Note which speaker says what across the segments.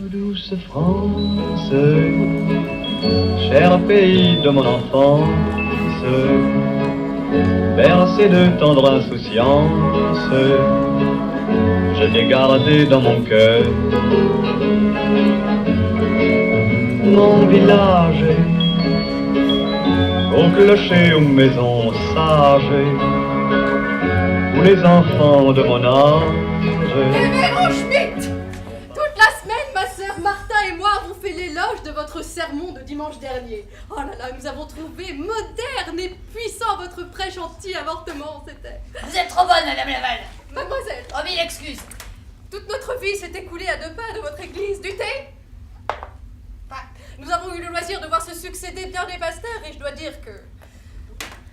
Speaker 1: Douce France, cher pays de mon enfance, bercé de tendre insouciance, je t'ai gardé dans mon cœur. Mon village, au clocher, aux maisons sages, où les enfants de mon âge.
Speaker 2: Révérend Schmitt, toute la semaine, ma sœur Martha et moi avons fait l'éloge de votre sermon de dimanche dernier. Oh là là, nous avons trouvé moderne et puissant votre prêche anti-avortement, c'était.
Speaker 3: Vous êtes trop bonne, Madame Laval.
Speaker 2: Mademoiselle,
Speaker 3: Oh, mille excuses.
Speaker 2: toute notre vie s'est écoulée à 2 pas de votre église. Du thé? Nous avons eu le loisir de voir se succéder bien des pasteurs et je dois dire que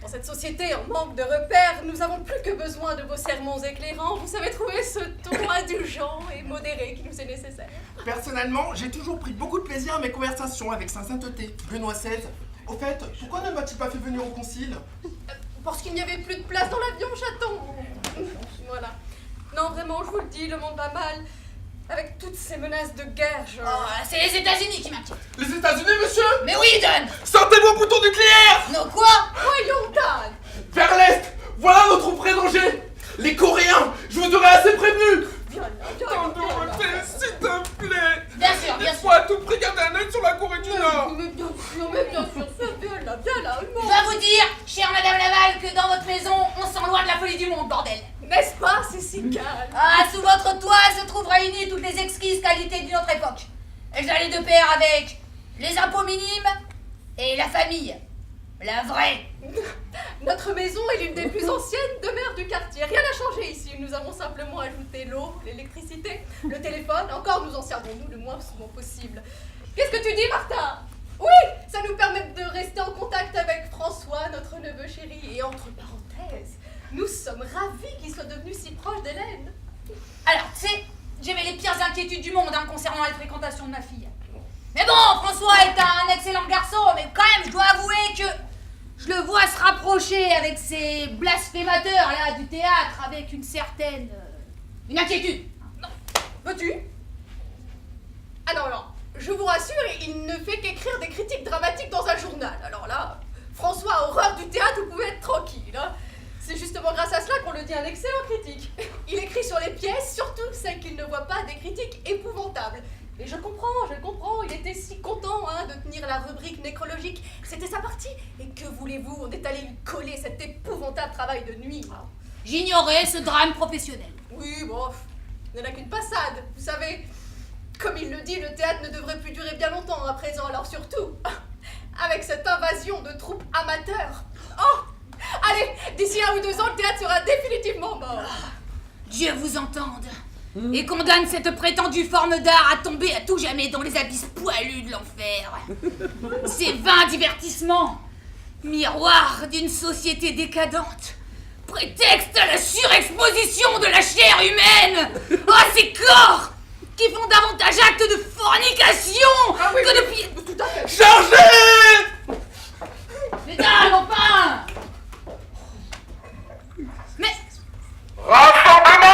Speaker 2: dans cette société en manque de repères, nous avons plus que besoin de vos sermons éclairants. Vous savez trouver ce ton indulgent et modéré qui nous est nécessaire.
Speaker 4: Personnellement, j'ai toujours pris beaucoup de plaisir à mes conversations avec sa sainteté, Benoît XVI. Au fait, pourquoi ne m'a-t-il pas fait venir au concile?
Speaker 2: Parce qu'il n'y avait plus de place dans l'avion, chaton. Voilà. Non, vraiment, je vous le dis, le monde va mal. Avec toutes ces menaces de guerre, je...
Speaker 3: Oh, c'est les États-Unis qui m'inquiètent.
Speaker 4: Les États-Unis, monsieur?
Speaker 3: Mais oui, Dan.
Speaker 4: Sortez vos boutons nucléaires!
Speaker 3: Non, quoi?
Speaker 2: Voyons, Dan.
Speaker 4: Vers l'Est! Voilà notre vrai danger! Les Coréens! Je vous aurais assez prévenu!
Speaker 2: Viens là, viens là,
Speaker 4: Tant de
Speaker 2: viens là.
Speaker 4: retrait, s'il te plaît!
Speaker 3: Bien sûr, bien
Speaker 4: Il
Speaker 3: sûr.
Speaker 4: faut à tout prix garder un œil sur la Corée du Nord!
Speaker 2: Mais bien sûr, ça, viens là,
Speaker 3: Je dois vous dire, chère Madame Laval, que dans votre maison, on sent loin de la folie du monde, bordel.
Speaker 2: N'est-ce pas, c'est si calme.
Speaker 3: Ah, sous votre toit se trouvent réunies toutes les exquises qualités d'une autre époque. Elles allaient de pair avec les impôts minimes et la famille. La vraie.
Speaker 2: Notre maison est l'une des plus anciennes demeures du quartier. Rien n'a changé ici. Nous avons simplement ajouté l'eau, l'électricité, le téléphone. Encore nous en servons-nous le moins souvent possible. Qu'est-ce que tu dis, Martha? Oui, ça nous permet de rester en contact avec François, notre neveu chéri. Et entre parenthèses, nous sommes ravis qu'il soit devenu si proche d'Hélène.
Speaker 3: Alors, tu sais, j'avais les pires inquiétudes du monde concernant la fréquentation de ma fille. Mais bon, François est un excellent garçon, mais quand même, je dois avouer que je le vois se rapprocher avec ces blasphémateurs là du théâtre avec une certaine... une inquiétude.
Speaker 2: Non, veux-tu? Ah non, non, je vous rassure, il ne fait qu'écrire des critiques dramatiques dans un journal. Alors là, François a horreur du théâtre, vous pouvez être tranquille. Hein. C'est justement grâce à cela qu'on le dit un excellent critique. Il écrit sur les pièces, surtout celles qu'il ne voit pas, des critiques épouvantables. Et je comprends, il était si content de tenir la rubrique nécrologique. C'était sa partie. Et que voulez-vous, on est allé lui coller cet épouvantable travail de nuit.
Speaker 3: J'ignorais ce drame professionnel.
Speaker 2: Oui, bon, il n'y en a qu'une passade, vous savez. Comme il le dit, le théâtre ne devrait plus durer bien longtemps à présent, alors surtout, avec cette invasion de troupes amateurs. Oh! Allez, d'ici 1 ou 2 ans, le théâtre sera définitivement mort.
Speaker 3: Dieu vous entende et condamne cette prétendue forme d'art à tomber à tout jamais dans les abysses poilus de l'enfer. Ces vains divertissements, miroir d'une société décadente, prétexte à la surexposition de la chair humaine. Oh, ces corps qui font davantage acte de fornication que de pire.
Speaker 2: Tout à fait.
Speaker 4: Chargez!
Speaker 3: Mesdames, enfin! Mais
Speaker 4: Rassemblement!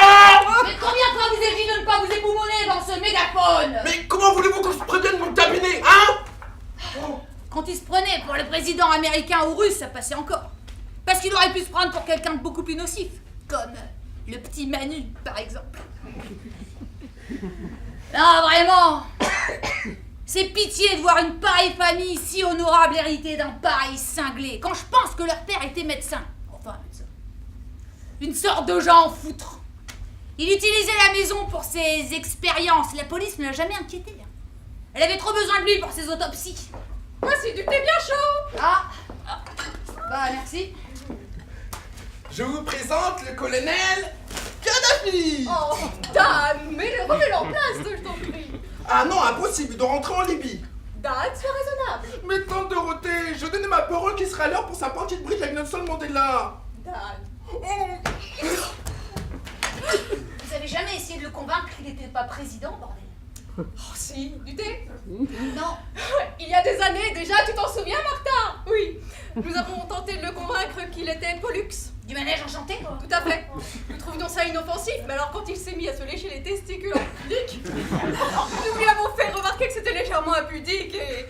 Speaker 3: combien de fois vous ai dit de ne pas vous époumoner dans ce mégaphone?
Speaker 4: Mais comment voulez-vous que je prévienne mon cabinet, hein?
Speaker 3: Quand il se prenait pour le président américain ou russe, ça passait encore. Parce qu'il aurait pu se prendre pour quelqu'un de beaucoup plus nocif. Comme le petit Manu, par exemple. Non, vraiment. C'est pitié de voir une pareille famille si honorable héritée d'un pareil cinglé. Quand je pense que leur père était médecin. Enfin, médecin. Une sorte de gens en foutre. Il utilisait la maison pour ses expériences. La police ne l'a jamais inquiété. Elle avait trop besoin de lui pour ses autopsies.
Speaker 2: Voici du thé bien chaud.
Speaker 3: Ah. Bah, merci.
Speaker 4: Je vous présente le colonel Kadhafi!
Speaker 2: Oh, Dan, remets-le en place, je t'en prie.
Speaker 4: Ah non, impossible de rentrer en Libye!
Speaker 2: Dan, sois raisonnable.
Speaker 4: Mais tante Dorothée, je donnais ma parole qu'il sera à l'heure pour sa partie de bridge avec Nelson Mandela!
Speaker 2: Dan.
Speaker 4: Oh.
Speaker 3: Vous avez jamais essayé de le convaincre qu'il n'était pas président, bordel?
Speaker 2: Oh si, du thé?
Speaker 3: Non.
Speaker 2: Il y a des années déjà, tu t'en souviens, Martha? Oui. Nous avons tenté de le convaincre qu'il était Pollux.
Speaker 3: Du manège enchanté, quoi.
Speaker 2: Tout à fait. Nous trouvions ça inoffensif, mais alors quand il s'est mis à se lécher les testicules en public, nous lui avons fait remarquer que c'était légèrement impudique et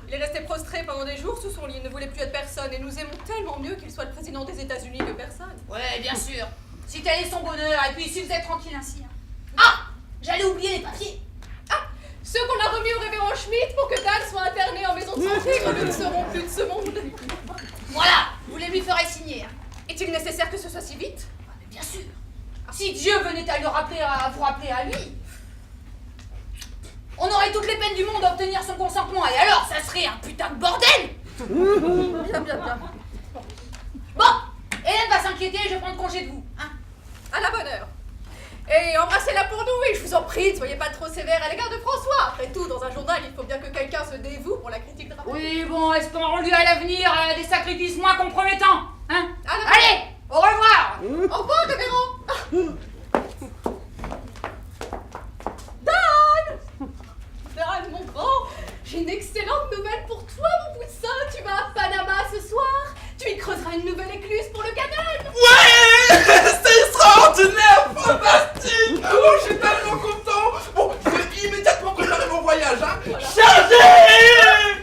Speaker 2: il est resté prostré pendant des jours sous son lit. Il ne voulait plus être personne et nous aimons tellement mieux qu'il soit le président des États-Unis que personne.
Speaker 3: Ouais, bien sûr. Si tel est son bonheur, et puis si vous êtes tranquille ainsi. Ah! J'allais oublier les papiers.
Speaker 2: Ah! Ceux qu'on a remis au révérend Schmitt pour que Dan soit interné en maison de santé quand nous ne serons plus de ce monde.
Speaker 3: Voilà, vous les lui ferez signer.
Speaker 2: Est-il nécessaire que ce soit si vite?
Speaker 3: Ah, mais bien sûr. Si Dieu venait à vous rappeler à lui, on aurait toutes les peines du monde à obtenir son consentement, et alors ça serait un putain de bordel.
Speaker 2: Bien, bien, bien.
Speaker 3: Bon, Hélène va s'inquiéter, je vais prendre congé de vous. Hein.
Speaker 2: À la bonne heure. Et embrassez-la pour nous, et je vous en prie, ne soyez pas trop sévère à l'égard de François. Après tout, dans un journal, il faut bien que quelqu'un se dévoue pour la critique dramatique.
Speaker 3: Oui, bon, espérons-lui à l'avenir des sacrifices moins compromettants. Hein.
Speaker 2: Alors,
Speaker 3: Allez, au revoir.
Speaker 2: au revoir, révérend. Dan, mon grand, j'ai une excellente nouvelle pour toi, mon poussin. Tu vas à Panama ce soir. Tu y creuseras une nouvelle écluse pour le canal.
Speaker 4: Ouais. C'est extraordinaire, fantastique. Oh, je suis tellement content. Bon, je vais immédiatement préparer mon voyage, hein. Chargez.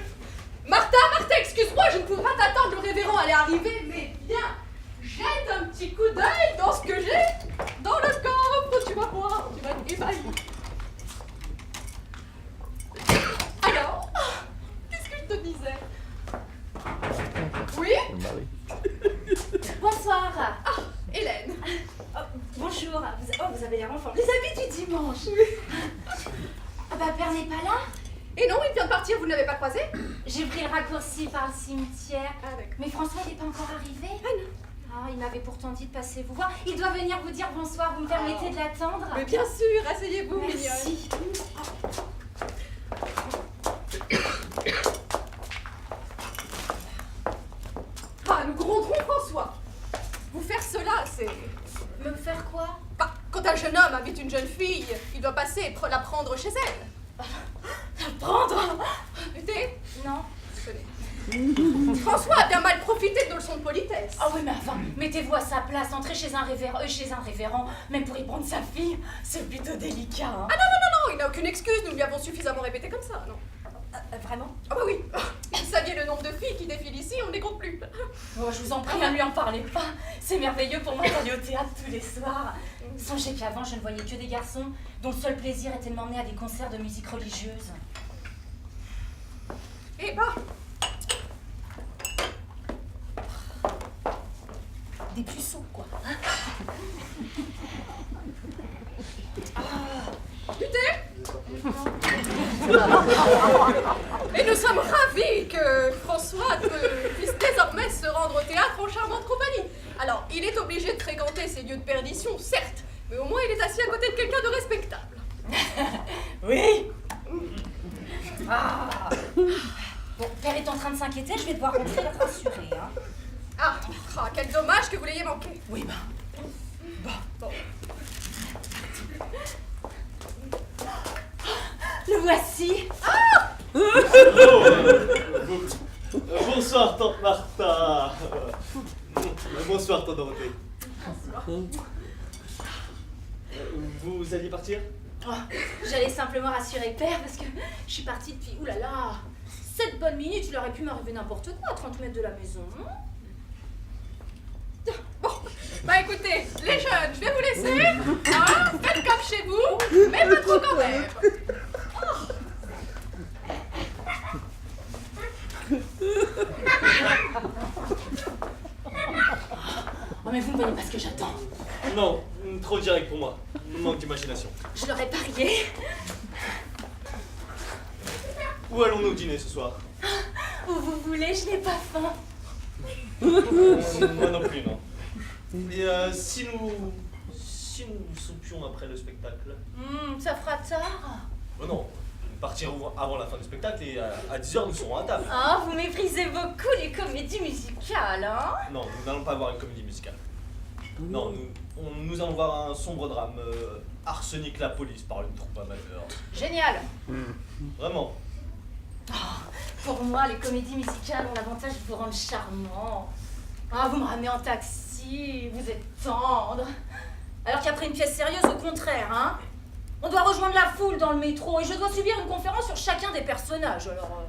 Speaker 2: Martha, excuse-moi, je ne peux pas t'attendre, le révérend allait arriver, mais viens, jette un petit coup d'œil dans ce que j'ai dans le coffre, tu vas voir, tu vas être ébahi. Alors, qu'est-ce que je te disais? Oui?
Speaker 5: Bonsoir.
Speaker 2: Ah, Hélène.
Speaker 5: Oh, bonjour. Vous avez l'air en forme. Les habits du dimanche. Ah bah, Père n'est pas là.
Speaker 2: Et non, il vient de partir, vous ne l'avez pas croisé?
Speaker 5: J'ai pris le raccourci par le cimetière.
Speaker 2: Ah, d'accord.
Speaker 5: Mais François, il n'est pas encore arrivé.
Speaker 2: Ah non.
Speaker 5: Ah, il m'avait pourtant dit de passer vous voir. Il doit venir vous dire bonsoir. Vous me permettez de l'attendre?
Speaker 2: Mais bien sûr, asseyez-vous, mignonne.
Speaker 5: Merci.
Speaker 2: Ah, nous gronderons François. Vous faire cela, c'est...
Speaker 5: Me faire quoi?
Speaker 2: Bah, quand un jeune homme invite une jeune fille, il doit passer et la prendre chez elle.
Speaker 5: Prendre?
Speaker 2: Écoutez,
Speaker 5: Non.
Speaker 2: je connais. François a bien mal profité de nos leçons de politesse.
Speaker 5: Ah oui, mais enfin, mettez-vous à sa place. Entrer chez un révérend, même pour y prendre sa fille, c'est plutôt délicat. Hein.
Speaker 2: Ah non, il n'a aucune excuse, nous lui avons suffisamment répété comme ça, non?
Speaker 5: Vraiment?
Speaker 2: Ah bah oui, vous saviez le nombre de filles qui défilent ici, on ne les compte plus.
Speaker 5: Oh, je vous en prie, ne lui en parlez pas. C'est merveilleux pour moi d'aller au théâtre tous les soirs. Songez qu'avant, je ne voyais que des garçons dont le seul plaisir était de m'emmener à des concerts de musique religieuse.
Speaker 2: Eh bah,
Speaker 5: Des puceaux, quoi.
Speaker 2: du thé? Et nous sommes ravis que François puisse désormais se rendre au théâtre en charmante compagnie. Alors, il est obligé de fréquenter ces lieux de perdition, certes, mais au moins il est assis à côté de quelqu'un de respectable.
Speaker 5: Oui. Ah. Bon, Père est en train de s'inquiéter, je vais devoir rentrer et être rassurée. Hein.
Speaker 2: Ah, quel dommage que vous l'ayez manqué.
Speaker 5: Oui,
Speaker 2: Bon.
Speaker 5: le voici.
Speaker 6: Bonsoir, tante Martha. Bonsoir, tante Dorothée. Vous alliez partir?
Speaker 5: Oh, j'allais simplement rassurer Père parce que je suis partie depuis, oulala, 7 bonnes minutes. Il aurait pu m'arriver n'importe quoi à 30 mètres de la maison.
Speaker 2: Bon, bah écoutez, les jeunes, je vais vous laisser. Hein, faites comme chez vous, mais pas trop quand même.
Speaker 5: Oh, mais vous ne voyez pas ce que j'attends.
Speaker 6: Non, trop direct pour moi. Manque d'imagination.
Speaker 5: Je l'aurais parié.
Speaker 6: Où allons-nous dîner ce soir?
Speaker 5: Où vous voulez, je n'ai pas faim.
Speaker 6: Moi non plus, non. Et si nous soupions après le spectacle?
Speaker 5: Ça fera tard.
Speaker 6: Oh non, nous partirons avant la fin du spectacle et à 10h nous serons à table.
Speaker 5: Ah, vous méprisez beaucoup les comédies musicales, hein?
Speaker 6: Non, nous n'allons pas voir une comédie musicale. Non, nous allons voir un sombre drame Arsenic la police par une troupe amateur.
Speaker 2: Génial.
Speaker 6: Vraiment.
Speaker 5: Pour moi, les comédies musicales ont l'avantage de vous rendre charmant. Ah, vous me ramenez en taxi, vous êtes tendre. Alors qu'après une pièce sérieuse, au contraire, hein. On doit rejoindre la foule dans le métro et je dois subir une conférence sur chacun des personnages, alors...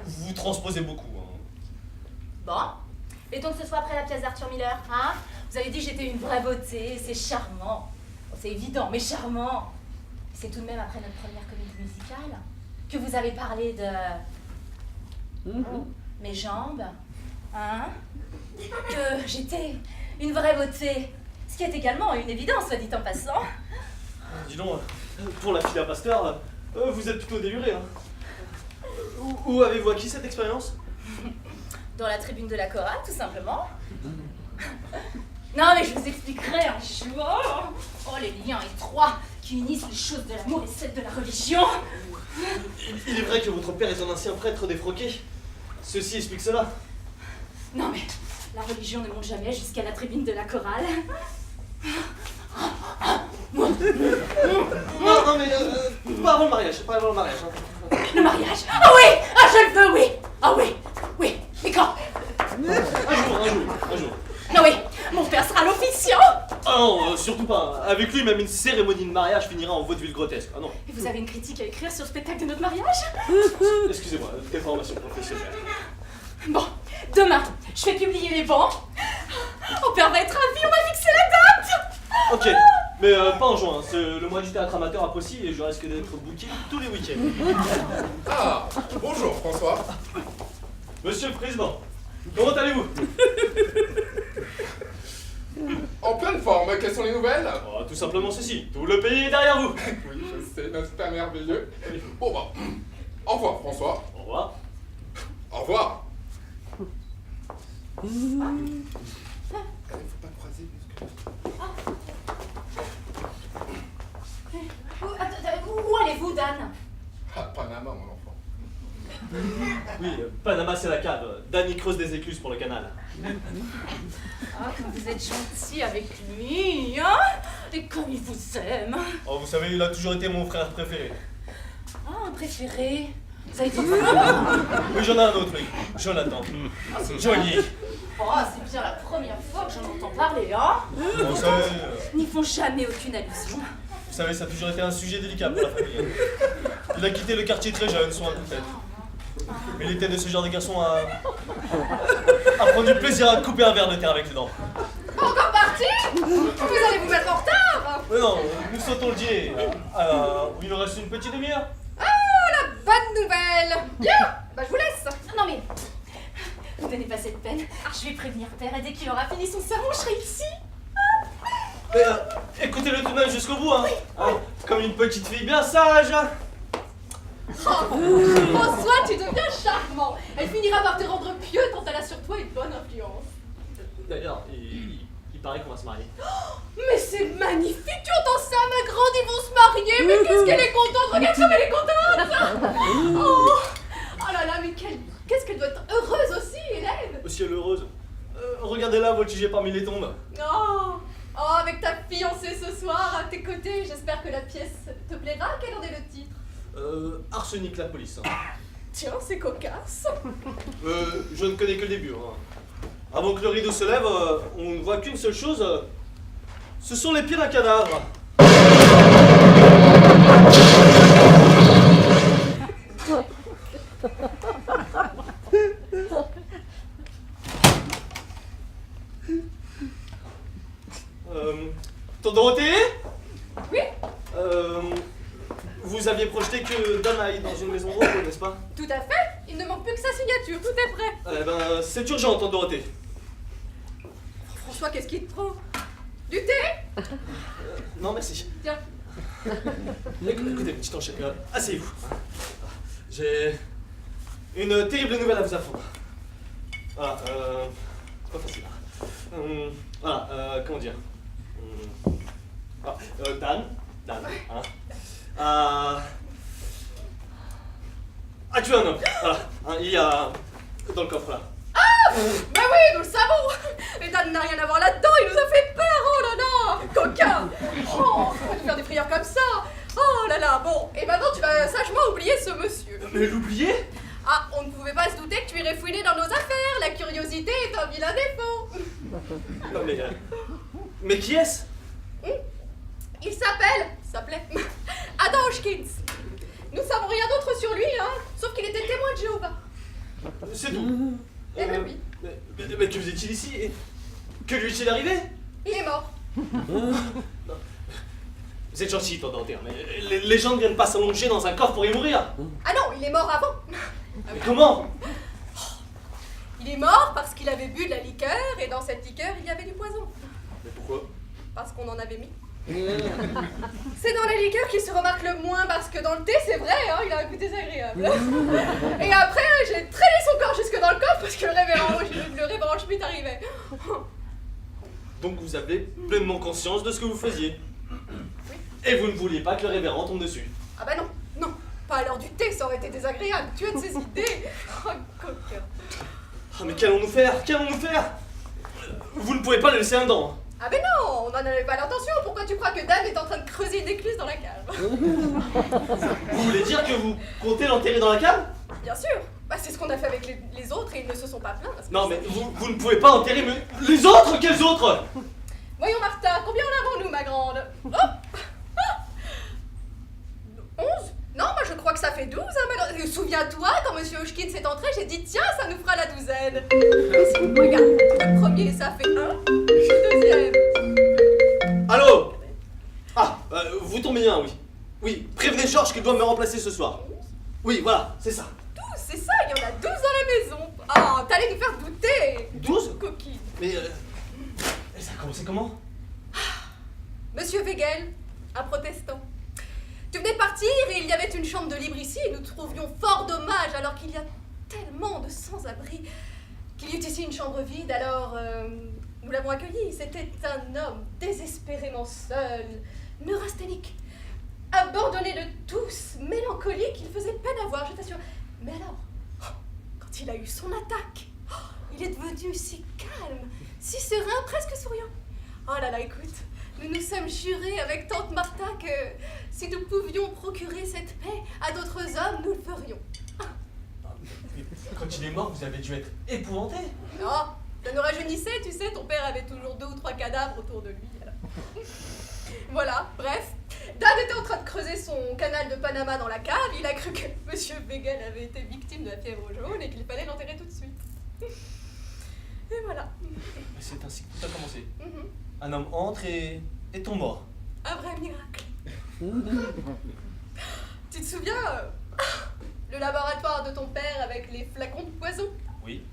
Speaker 6: Vous transposez beaucoup.
Speaker 5: Bon. Et donc ce soit après la pièce d'Arthur Miller, hein. Vous avez dit que j'étais une vraie beauté, c'est charmant. Bon, c'est évident, mais charmant. C'est tout de même après notre première comédie musicale que vous avez parlé de... mes jambes, hein. Que j'étais une vraie beauté. Ce qui est également une évidence, soit dit en passant.
Speaker 6: Dis donc, pour la fille à pasteur, vous êtes plutôt déluré. Hein. Où avez-vous acquis cette expérience?
Speaker 5: Dans la tribune de la chorale, tout simplement. Non, mais je vous expliquerai un jour. Oh, les liens étroits qui unissent les choses de l'amour et celles de la religion.
Speaker 6: Il est vrai que votre père est un ancien prêtre défroqué. Ceci explique cela.
Speaker 5: Non, mais la religion ne monte jamais jusqu'à la tribune de la chorale.
Speaker 6: Non, mais pas avant le mariage, pas avant le mariage. Hein.
Speaker 5: Le mariage. Ah oui. Ah, je le veux, oui. Ah oui. Oui. Mais quand?
Speaker 6: Un jour.
Speaker 5: Non, oui. Mon père sera l'officiant.
Speaker 6: Ah non, surtout pas. Avec lui, même une cérémonie de mariage finira en vaudeville grotesque. Ah non.
Speaker 5: Et vous avez une critique à écrire sur le spectacle de notre mariage?
Speaker 6: Excusez-moi, quelle formation professionnelle.
Speaker 5: Bon, demain, je fais publier les bans. Mon père va être ravi, on m'a fixé la date.
Speaker 6: Ok, mais pas en juin. C'est le mois du théâtre amateur à Poissy et je risque d'être booké tous les week-ends.
Speaker 4: Ah, bonjour François.
Speaker 6: Monsieur le Président, comment allez-vous?
Speaker 4: En pleine forme, quelles sont les nouvelles?
Speaker 6: Oh, tout simplement ceci, tout le pays est derrière vous.
Speaker 4: Oui, je sais, n'est-ce pas merveilleux? Bon bah, au revoir François.
Speaker 6: Au revoir.
Speaker 4: Au revoir. Il faut pas croiser
Speaker 5: Où allez-vous, Dan?
Speaker 4: Ah, Panama, mon enfant.
Speaker 6: Oui, Panama c'est la cave. Danny creuse des écluses pour le canal.
Speaker 5: Ah, comme vous êtes gentil avec lui, hein? Et comme il vous aime.
Speaker 6: Oh, vous savez, il a toujours été mon frère préféré.
Speaker 5: Ah, un préféré? Vous avez trop
Speaker 6: Oui, j'en ai un autre, oui. Jonathan. Johnny.
Speaker 5: Oh, c'est bien la première fois que j'en entends parler, hein?
Speaker 6: Vous savez,
Speaker 5: N'y font jamais aucune allusion.
Speaker 6: ça a toujours été un sujet délicat pour la famille. Il a quitté le quartier très jeune, sur un coup de tête. Mais il était de ce genre de garçon à prendre du plaisir à couper un ver de terre avec les dents.
Speaker 2: Encore parti? Vous allez vous mettre en retard.
Speaker 6: Mais non, nous sautons le dîner. Il nous reste une petite demi-heure.
Speaker 2: Ah, la bonne nouvelle. Bien, bah je vous laisse.
Speaker 5: Non mais, ne donnez pas cette peine. Je vais prévenir père et dès qu'il aura fini son sermon, je serai ici.
Speaker 6: Mais écoutez-le tout de même jusqu'au bout, hein. Comme une petite fille bien sage.
Speaker 2: Oh, François, tu deviens charmant. Elle finira par te rendre pieux quand elle a sur toi une bonne influence.
Speaker 6: D'ailleurs, il paraît qu'on va se marier.
Speaker 2: Mais c'est magnifique, tu entends ça, ma grande, ils vont se marier. Mais qu'est-ce qu'elle est contente, regarde comme elle est contente. Oh là là, mais qu'est-ce qu'elle doit être heureuse aussi, Hélène.
Speaker 6: Aussi elle est heureuse. Regardez-la voltiger parmi les tombes.
Speaker 2: Oh, avec ta fiancée ce soir à tes côtés, j'espère que la pièce te plaira. Quel en est le titre?
Speaker 6: Arsenic la police.
Speaker 2: Tiens, c'est cocasse.
Speaker 6: Je ne connais que le début. Hein. Avant que le rideau se lève, on ne voit qu'une seule chose. Ce sont les pieds d'un cadavre. Tante Dorothée?
Speaker 2: Oui?
Speaker 6: Vous aviez projeté que Dan aille dans une maison rose, n'est-ce pas?
Speaker 2: Tout à fait. Il ne manque plus que sa signature, tout est prêt.
Speaker 6: Eh ben, c'est urgent, Tante Dorothée.
Speaker 2: François, qu'est-ce qu'il te prend? Du thé?
Speaker 6: Non, merci.
Speaker 2: Tiens.
Speaker 6: Écoutez, petit enchaîne. Asseyez-vous. J'ai une terrible nouvelle à vous apprendre. Voilà, c'est pas facile. Voilà, comment dire? Dan, hein, a tué un homme. Voilà, hein, il y a dans le coffre là.
Speaker 2: Ah Bah oui, nous le savons. Mais Dan n'a rien à voir là-dedans, il nous a fait peur, oh là là. Coquin. Oh, faut pas nous faire des prières comme ça. Oh là là, bon. Et maintenant, tu vas sagement oublier ce monsieur.
Speaker 6: Mais l'oublier?
Speaker 2: Ah, on ne pouvait pas se douter que tu irais fouiner dans nos affaires. La curiosité est un vilain défaut.
Speaker 6: Non mais qui est-ce?
Speaker 2: Il s'appelait Adam Hoskins. Nous savons rien d'autre sur lui, hein, sauf qu'il était témoin de Jéhovah.
Speaker 6: C'est tout.
Speaker 2: Eh ben oui.
Speaker 6: Mais que faisait-il ici? Et que lui est-il arrivé?
Speaker 2: Il est mort.
Speaker 6: Vous êtes gentil, toi, Dantère, mais les gens ne viennent pas s'allonger dans un coffre pour y mourir.
Speaker 2: Ah non, il est mort avant.
Speaker 6: Mais comment?
Speaker 2: Il est mort parce qu'il avait bu de la liqueur et dans cette liqueur, il y avait du poison.
Speaker 6: Mais pourquoi?
Speaker 2: Parce qu'on en avait mis. C'est dans la liqueur qu'il se remarque le moins parce que dans le thé, c'est vrai, hein, il a un goût désagréable. Et après, j'ai traîné son corps jusque dans le coffre parce que le révérend Schmitt arrivait.
Speaker 6: Donc vous avez pleinement conscience de ce que vous faisiez. Et vous ne vouliez pas que le révérend tombe dessus.
Speaker 2: Ah bah non, non, pas à l'heure du thé, ça aurait été désagréable. Tu as de ces idées. Oh, coquin.
Speaker 6: Ah mais qu'allons-nous faire? Qu'allons-nous faire? Vous ne pouvez pas le laisser indemne.
Speaker 2: Ah ben non, on n'en avait pas l'intention. Pourquoi tu crois que Dan est en train de creuser une écluse dans la cave?
Speaker 6: Vous voulez dire que vous comptez l'enterrer dans la cave?
Speaker 2: Bien sûr. Bah c'est ce qu'on a fait avec les autres et ils ne se sont pas plaints. Parce que
Speaker 6: Non mais vous ne pouvez pas enterrer les autres? Quels autres?
Speaker 2: Voyons Martha, combien en avons-nous ma grande? Oh 11? Non, moi je crois que ça fait 12, hein, souviens-toi, quand Monsieur Hoskins est entré, j'ai dit tiens, ça nous fera la douzaine. Regarde, le premier ça fait 1, le deuxième.
Speaker 6: Allô? Ah, vous tombez bien, oui. Oui, prévenez Georges qu'il doit me remplacer ce soir. Oui, voilà, c'est ça.
Speaker 2: 12, c'est ça, il y en a 12 dans la maison. Ah, t'allais nous faire douter.
Speaker 6: 12?
Speaker 2: Coquine.
Speaker 6: Mais ça a commencé comment?
Speaker 2: Monsieur Wegel, un protestant. Tu venais de partir et il y avait une chambre de libre ici et nous trouvions fort dommage alors qu'il y a tellement de sans-abri qu'il y eut ici une chambre vide. Alors nous l'avons accueilli. C'était un homme désespérément seul, neurasthénique, abandonné de tous, mélancolique. Il faisait peine à voir, je t'assure. Mais alors, quand il a eu son attaque, il est devenu si calme, si serein, presque souriant. Oh là là, écoute. Nous nous sommes jurés avec tante Martha que si nous pouvions procurer cette paix à d'autres hommes, nous le ferions.
Speaker 6: Quand il est mort, vous avez dû être épouvanté.
Speaker 2: Non, ça nous rajeunissait, tu sais, ton père avait toujours 2 ou 3 cadavres autour de lui. Alors. Voilà, bref. Dan était en train de creuser son canal de Panama dans la cave, il a cru que Monsieur Wegel avait été victime de la fièvre jaune et qu'il fallait l'enterrer tout de suite. Et voilà.
Speaker 6: C'est ainsi que tout a commencé. Un homme entre et tombe mort.
Speaker 2: Un vrai miracle. Tu te souviens le laboratoire de ton père avec les flacons de poison?
Speaker 6: Oui.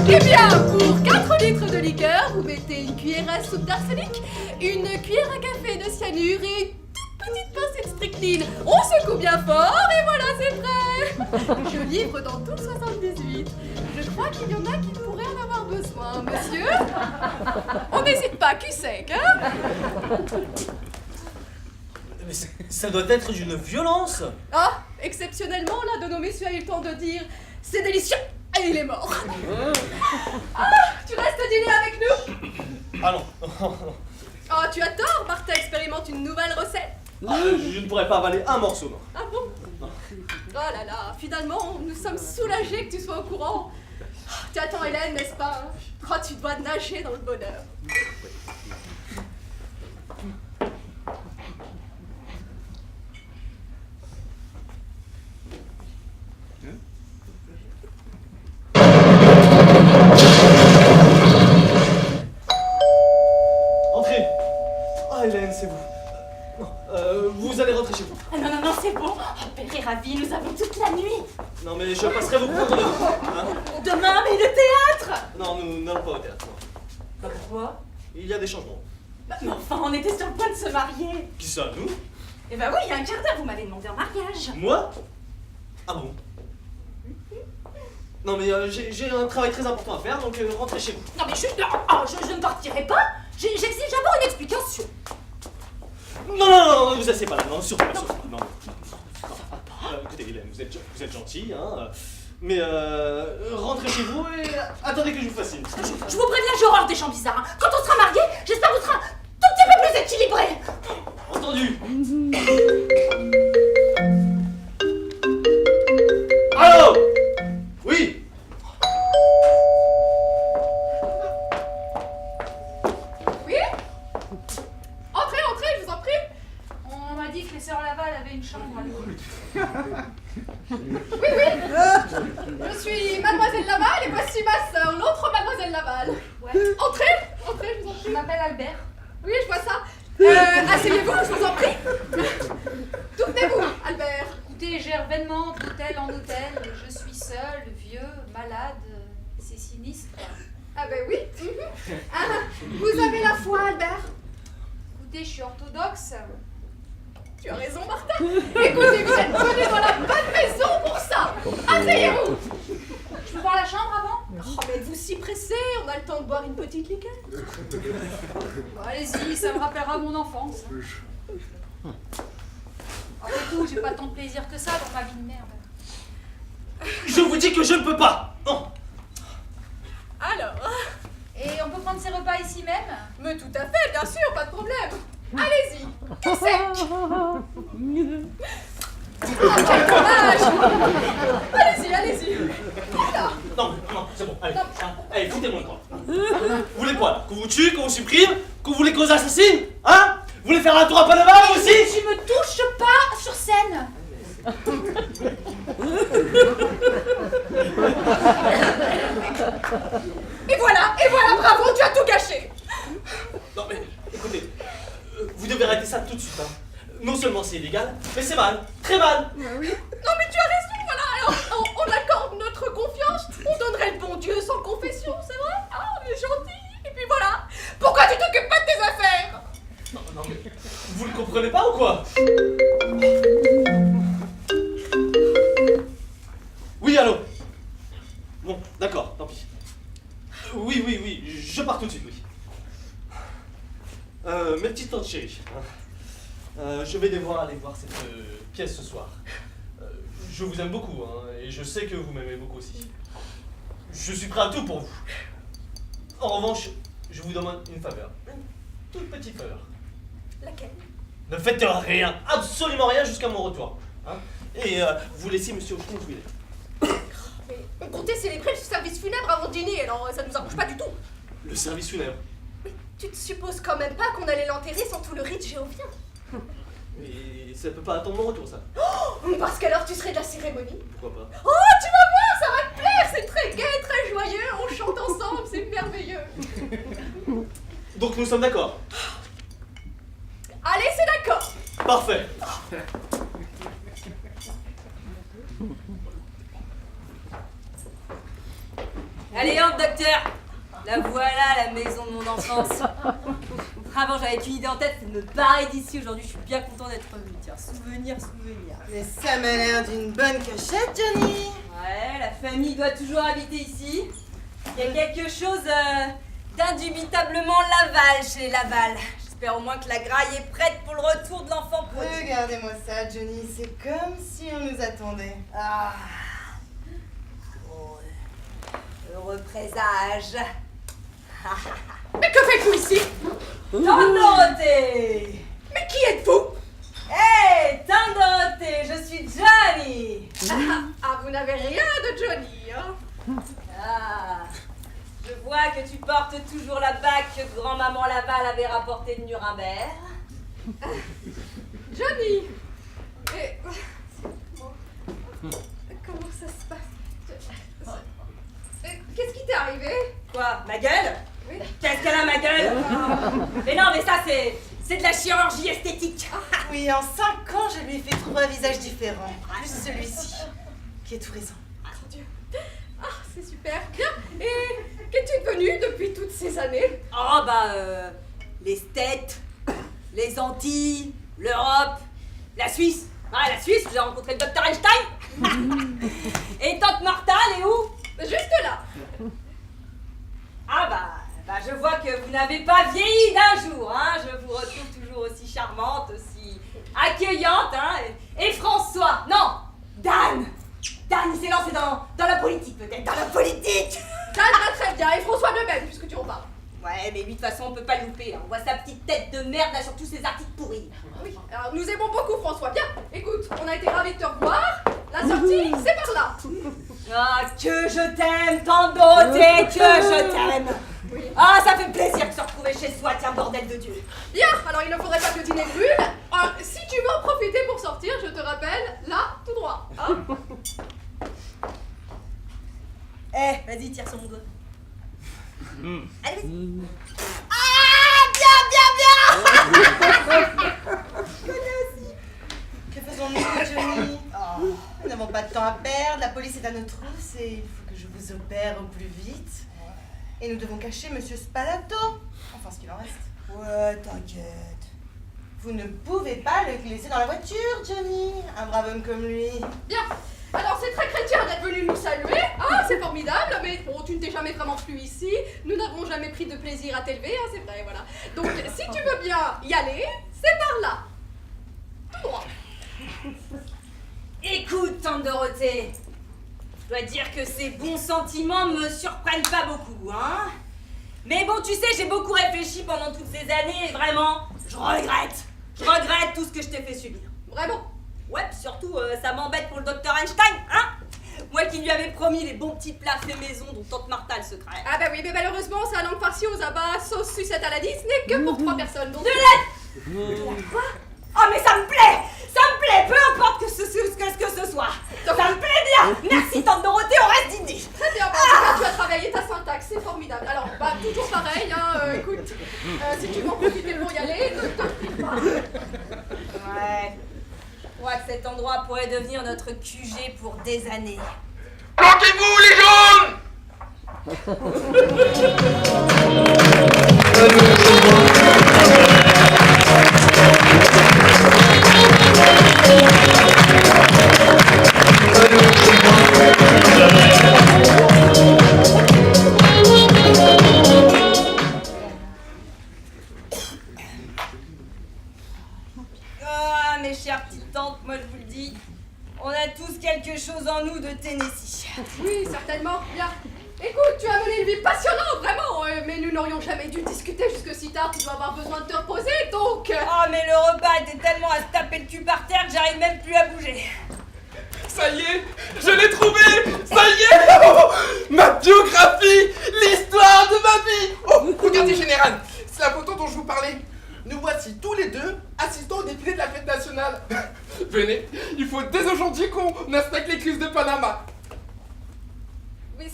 Speaker 2: Eh bien, pour 4 litres de liqueur, vous mettez une cuillère à soupe d'arsenic, une cuillère à café de cyanure et une toute petite pincée de strychnine. On secoue bien fort et voilà, c'est prêt. Je livre dans tout le 78. Je crois qu'il y en a qui pourraient en avoir besoin, monsieur. On n'hésite pas, cul sec, hein?
Speaker 6: Mais ça doit être d'une violence.
Speaker 2: Ah, exceptionnellement, l'un de nos messieurs a eu le temps de dire « C'est délicieux !» et il est mort. Ah, tu restes dîner avec nous?
Speaker 6: Ah non.
Speaker 2: Oh, tu as tort, Martha expérimente une nouvelle recette.
Speaker 6: Je ne pourrais pas avaler un morceau, non.
Speaker 2: Ah bon? Oh là là, finalement, nous sommes soulagés que tu sois au courant. Tu attends Hélène, n'est-ce pas? Oh, tu dois nager dans le bonheur.
Speaker 6: Entrez. Ah, Hélène, c'est vous. Vous allez rentrer chez vous.
Speaker 5: Ah non, non, non, c'est bon. Oh, père est ravi, nous avons toute la nuit.
Speaker 6: Non, mais je passerai vous prendre le hein?
Speaker 5: Demain, mais le théâtre.
Speaker 6: Non, nous n'allons pas au théâtre. non.
Speaker 5: Bah pourquoi?
Speaker 6: Il y a des changements.
Speaker 5: Bah, mais enfin, on était sur le point de se marier.
Speaker 6: Qui ça, nous?
Speaker 5: Eh bah oui, il y a un quart d'heure, vous m'avez demandé en mariage.
Speaker 6: Moi? Ah bon? Non, mais j'ai un travail très important à faire, donc rentrez chez vous.
Speaker 5: Non mais je ne partirai pas. J'exige d'abord une explication.
Speaker 6: Non, vous asseyez pas là, non, surtout pas, surtout pas, non. Écoutez, écoutez, Hélène, vous êtes gentil, hein. Mais rentrez chez vous et attendez que je vous fasse signe.
Speaker 5: Je vous préviens, j'ai horreur des gens bizarres. Hein. Quand on sera mariés, j'espère qu'on sera un tout petit peu plus équilibrés.
Speaker 6: Entendu. Allô? Oui?
Speaker 2: Oui? Entrez, je vous en prie.
Speaker 3: On m'a dit que les sœurs Laval avaient une chambre à l'eau.
Speaker 2: Oui. Je suis Mademoiselle Laval et voici ma sœur, l'autre Mademoiselle Laval.
Speaker 3: Ouais.
Speaker 2: Entrez, je vous en
Speaker 3: Je
Speaker 2: prie.
Speaker 3: m'appelle Albert.
Speaker 2: Oui, je vois ça. Asseyez-vous, je vous en prie. D'où venez-vous, Albert?
Speaker 3: Écoutez, j'erre vainement d'hôtel en hôtel. Je suis seule, vieux, malade. C'est sinistre.
Speaker 2: Ah ben oui. Ah, vous avez la foi, Albert.
Speaker 3: Écoutez, je suis orthodoxe.
Speaker 2: Tu as raison, Martha. Écoutez, vous êtes venus dans la bonne maison pour ça. Asseyez-vous.
Speaker 3: Je peux voir la chambre avant?
Speaker 2: Oh, mais êtes-vous si pressé? On a le temps de boire une petite liqueur.
Speaker 3: Bon, allez-y, ça me rappellera mon enfance. Après tout, j'ai pas tant de plaisir que ça dans ma vie de merde.
Speaker 6: Je vous dis que je ne peux pas. Non.
Speaker 2: Alors,
Speaker 3: Et on peut prendre ses repas ici même?
Speaker 2: mais tout à fait, bien sûr, pas de problème. Allez-y, tout sec. Oh, quel dommage. Allez-y. Voilà.
Speaker 6: Non, c'est bon, allez. Allez, foutez-moi le camp. Vous voulez quoi là? Qu'on vous tue, qu'on vous supprime? Qu'on vous les cause assassine? Hein? Vous voulez faire un tour à Panama aussi?
Speaker 3: Tu me touches pas sur scène!
Speaker 2: Et voilà, bravo, tu as tout gâché.
Speaker 6: Non mais, écoutez, vous devez arrêter ça tout de suite, hein. Non seulement c'est illégal, mais c'est mal, très mal.
Speaker 2: Non, mais tu as raison, voilà. Alors, on accorde notre confiance. On donnerait le bon Dieu sans confession, c'est vrai? Ah, on est gentil. Et puis voilà. Pourquoi tu t'occupes pas de tes affaires?
Speaker 6: Non mais, vous le comprenez pas ou quoi? Oui, allô? Bon, d'accord, tant pis. Oui, je pars tout de suite, oui. Mes petites tantes chéries, je vais devoir aller voir cette pièce ce soir. Je vous aime beaucoup, hein, et je sais que vous m'aimez beaucoup aussi. Je suis prêt à tout pour vous. En revanche, je vous demande une faveur. Une toute petite faveur.
Speaker 2: Laquelle?
Speaker 6: Ne faites rien, absolument rien jusqu'à mon retour. Hein, et vous laissez Monsieur Hocheton où il est.
Speaker 2: Mais on comptait célébrer le service funèbre avant le dîner, alors ça nous arrange pas du tout.
Speaker 6: Le service funèbre.
Speaker 2: Mais tu te supposes quand même pas qu'on allait l'enterrer sans tout le rite géovien?
Speaker 6: Mais ça peut pas attendre mon retour, ça.
Speaker 2: Parce qu'alors tu serais de la cérémonie.
Speaker 6: Pourquoi pas?
Speaker 2: Oh, tu vas voir, ça va te plaire, c'est très gai, très joyeux, on chante ensemble, c'est merveilleux.
Speaker 6: Donc nous sommes d'accord.
Speaker 2: Allez, c'est d'accord.
Speaker 6: Parfait.
Speaker 7: Allez hop, docteur! La voilà, la maison de mon enfance. Avant, j'avais une idée en tête, c'est de me barrer d'ici. Aujourd'hui, je suis bien content d'être revenu. Tiens, souvenir.
Speaker 8: Mais ça m'a l'air d'une bonne cachette, Johnny.
Speaker 7: Ouais, la famille doit toujours habiter ici. Il y a quelque chose d'indubitablement Laval chez les Laval. J'espère au moins que la graille est prête pour le retour de l'enfant prodigue.
Speaker 8: Regardez-moi ça, Johnny. C'est comme si on nous attendait.
Speaker 7: Ah. Oh, heureux présage.
Speaker 2: Mais que faites-vous ici?
Speaker 7: Tante Dorothée!
Speaker 2: Mais qui êtes-vous?
Speaker 7: Hey, Tante Dorothée, je suis Johnny!
Speaker 2: Ah, vous n'avez rien de Johnny, hein?
Speaker 7: Ah, je vois que tu portes toujours la bague que grand-maman Laval avait rapportée de Nuremberg.
Speaker 2: Johnny! Mais... Comment ça se passe? Qu'est-ce qui t'est arrivé?
Speaker 7: Quoi, ma gueule?
Speaker 2: Oui.
Speaker 7: Qu'est-ce qu'elle a, ma gueule? Mais non, mais ça, c'est de la chirurgie esthétique.
Speaker 8: Oui, en 5 ans, je lui ai fait trouver un visage différent. Plus celui-ci, qui est tout récent.
Speaker 2: Mon Dieu. Ah, c'est super. Bien. Et qu'es-tu devenu depuis toutes ces années?
Speaker 7: Oh, bah, les States, les Antilles, l'Europe, la Suisse. Ah, la Suisse, j'ai rencontré le docteur Einstein. Et tante Martha, elle est où?
Speaker 2: Juste là.
Speaker 7: Ah bah, je vois que vous n'avez pas vieilli d'un jour, hein. Je vous retrouve toujours aussi charmante, aussi accueillante, hein. Et François, non, Dan, il s'est lancé dans la politique peut-être. Dans la politique.
Speaker 2: Dan va très bien, et François de même, puisque tu en parles.
Speaker 7: Ouais, mais lui, de toute façon, on peut pas le louper. On voit sa petite tête de merde là sur tous ces articles pourris.
Speaker 2: Oui, alors nous aimons beaucoup François. Bien, écoute, on a été ravis de te revoir. La sortie, c'est par là.
Speaker 7: Ah, que je t'aime, tante Dorothée, que je t'aime. Ah, ça fait plaisir de se retrouver chez soi, tiens, bordel de Dieu.
Speaker 2: Bien, alors il ne faudrait pas que le dîner brûle. Si tu veux en profiter pour sortir, je te rappelle, là, tout droit. Hein.
Speaker 8: Eh, vas-y, tire sur mon doigt. Allez, vas-y. Que faisons-nous, Johnny? Nous n'avons pas de temps à perdre, la police est à nos trousses et il faut que je vous opère au plus vite. Et nous devons cacher Monsieur Spalato. Enfin, ce qu'il en reste. Ouais, t'inquiète. Vous ne pouvez pas le laisser dans la voiture, Johnny. Un brave homme comme lui.
Speaker 2: Bien, alors c'est très chrétien d'être venu nous saluer. Ah, c'est formidable, mais bon, tu ne t'es jamais vraiment plu ici. Nous n'avons jamais pris de plaisir à t'élever, hein, c'est vrai, voilà. Donc, si tu veux bien y aller, c'est par là. Tout droit.
Speaker 7: Écoute, tante Dorothée, je dois dire que ces bons sentiments me surprennent pas beaucoup, hein. Mais bon, tu sais, j'ai beaucoup réfléchi pendant toutes ces années et vraiment, je regrette tout ce que je t'ai fait subir.
Speaker 2: Vraiment.
Speaker 7: Ouais, puis surtout, ça m'embête pour le docteur Einstein, hein. Moi qui lui avais promis les bons petits plats faits maison dont tante Martha le secret.
Speaker 2: Ah bah oui, mais malheureusement, sa langue farcie aux abats, sauce sucette à la 10, n'est que pour 3 personnes. Donc...
Speaker 7: De l'aide. Quoi? Oh mais ça me plaît, peu importe que ce soit. Ça me plaît bien. Merci tante Dorothée, on reste dîner.
Speaker 2: Très bien, bah, en tout cas, tu as travaillé ta syntaxe, c'est formidable. Alors, bah, toujours pareil, hein, écoute, si tu veux en profiter pour y aller, ne te prie pas.
Speaker 7: Ouais, je crois que cet endroit pourrait devenir notre QG pour des années.
Speaker 4: Planquez-vous, les jaunes!
Speaker 7: Ah, mes chères petites tantes, moi je vous le dis, on a tous quelque chose en nous de Tennessee.
Speaker 2: Oui, certainement, bien. Écoute, tu as mené une vie passionnante, vraiment, mais nous n'aurions jamais dû discuter jusque si tard, tu dois avoir besoin de te reposer, donc...
Speaker 7: Oh, mais le repas était tellement à se taper le cul par terre que j'arrive même plus à bouger.
Speaker 4: Ça y est, je l'ai trouvé! Ça y est! Oh, ma biographie! L'histoire de ma vie! Oh, regardez, général! C'est la photo dont je vous parlais. Nous voici tous les deux assistants au défilé de la fête nationale. Venez, il faut dès aujourd'hui qu'on inspecte l'écluse de Panama.
Speaker 2: Oui,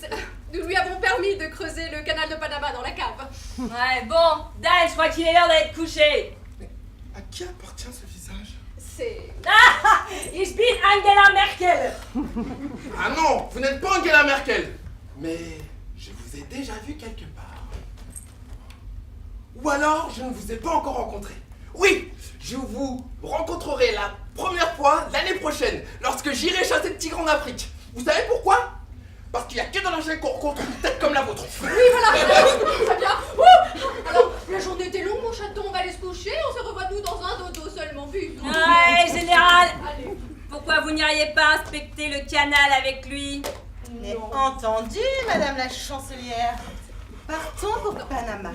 Speaker 2: nous lui avons permis de creuser le canal de Panama dans la cave.
Speaker 7: Ouais, bon, Dan, je crois qu'il est l'heure d'aller te coucher.
Speaker 4: Mais à qui appartient ce visage?
Speaker 2: C'est...
Speaker 7: Ah, ich bin Angela Merkel.
Speaker 4: Ah non, vous n'êtes pas Angela Merkel. Mais je vous ai déjà vu quelque part. Ou alors, je ne vous ai pas encore rencontré. Oui, je vous rencontrerai la première fois l'année prochaine, lorsque j'irai chasser de tigres en Afrique. Vous savez pourquoi? Parce qu'il n'y a que dans la jungle qu'on rencontre une tête comme la vôtre.
Speaker 2: Oui, voilà, très bien. Ouh, alors, la journée était longue, mon chaton, on va aller se coucher, on se revoit nous dans un dodo seulement vu.
Speaker 7: Ouais, général,
Speaker 2: Allez.
Speaker 7: pourquoi vous n'iriez pas inspecter le canal avec lui?
Speaker 8: Mais entendu, madame la chancelière. Partons pour Panama.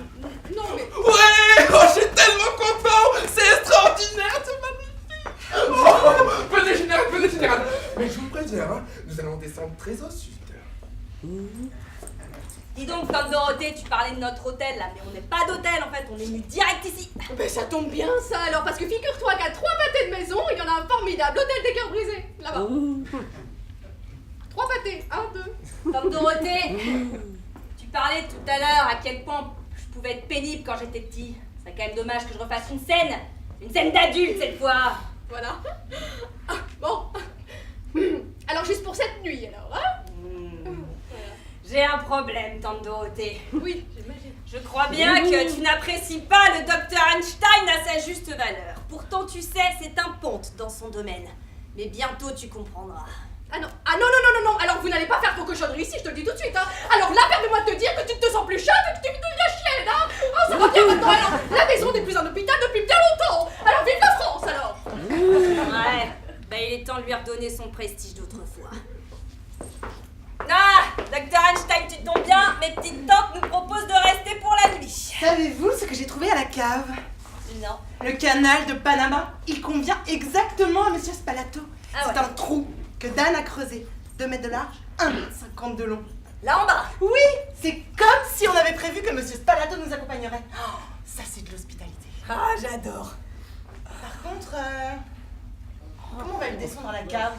Speaker 2: Non, mais...
Speaker 4: Ouais, oh, je suis tellement content. C'est extraordinaire, c'est magnifique. Oh, venez, général. Mais je vous préviens, hein, nous allons descendre très au sud.
Speaker 7: Dis donc, tante Dorothée, tu parlais de notre hôtel là, mais on n'est pas d'hôtel en fait, on est venu direct ici.
Speaker 2: Ben ça tombe bien ça alors, parce que figure-toi qu'à 3 pâtés de maison, il y en a un formidable hôtel des cœurs brisés, là-bas. 3 pâtés, 1, 2.
Speaker 7: Tante Dorothée, tu parlais tout à l'heure à quel point je pouvais être pénible quand j'étais petit. C'est quand même dommage que je refasse une scène d'adulte cette fois.
Speaker 2: Voilà. Ah, bon. Alors juste pour cette nuit alors, hein?
Speaker 7: J'ai un problème, tante Dorothée.
Speaker 2: Oui, j'imagine.
Speaker 7: Je crois bien que tu n'apprécies pas le docteur Einstein à sa juste valeur. Pourtant, tu sais, c'est un ponte dans son domaine. Mais bientôt, tu comprendras.
Speaker 2: Ah non, alors vous n'allez pas faire vos cochonneries ici, je te le dis tout de suite, hein. Alors là, permets-moi de te dire que tu ne te sens plus chaude et que tu deviens chienne, hein. Oh, ça va bien maintenant, alors la maison n'est plus un hôpital depuis bien longtemps. Alors vive la France, alors.
Speaker 7: Ouais, bah il est temps de lui redonner son prestige d'autrefois.
Speaker 8: cave.
Speaker 7: Non.
Speaker 8: Le canal de Panama, il convient exactement à Monsieur Spalato.
Speaker 7: Ah
Speaker 8: C'est
Speaker 7: ouais.
Speaker 8: un trou que Dan a creusé. 2 mètres de large, 1,50 m de long.
Speaker 7: Là en bas.
Speaker 8: Oui, c'est comme si on avait prévu que Monsieur Spalato nous accompagnerait. Oh, ça, c'est de l'hospitalité.
Speaker 7: Ah, j'adore.
Speaker 8: Par contre, comment on va le descendre à la cave?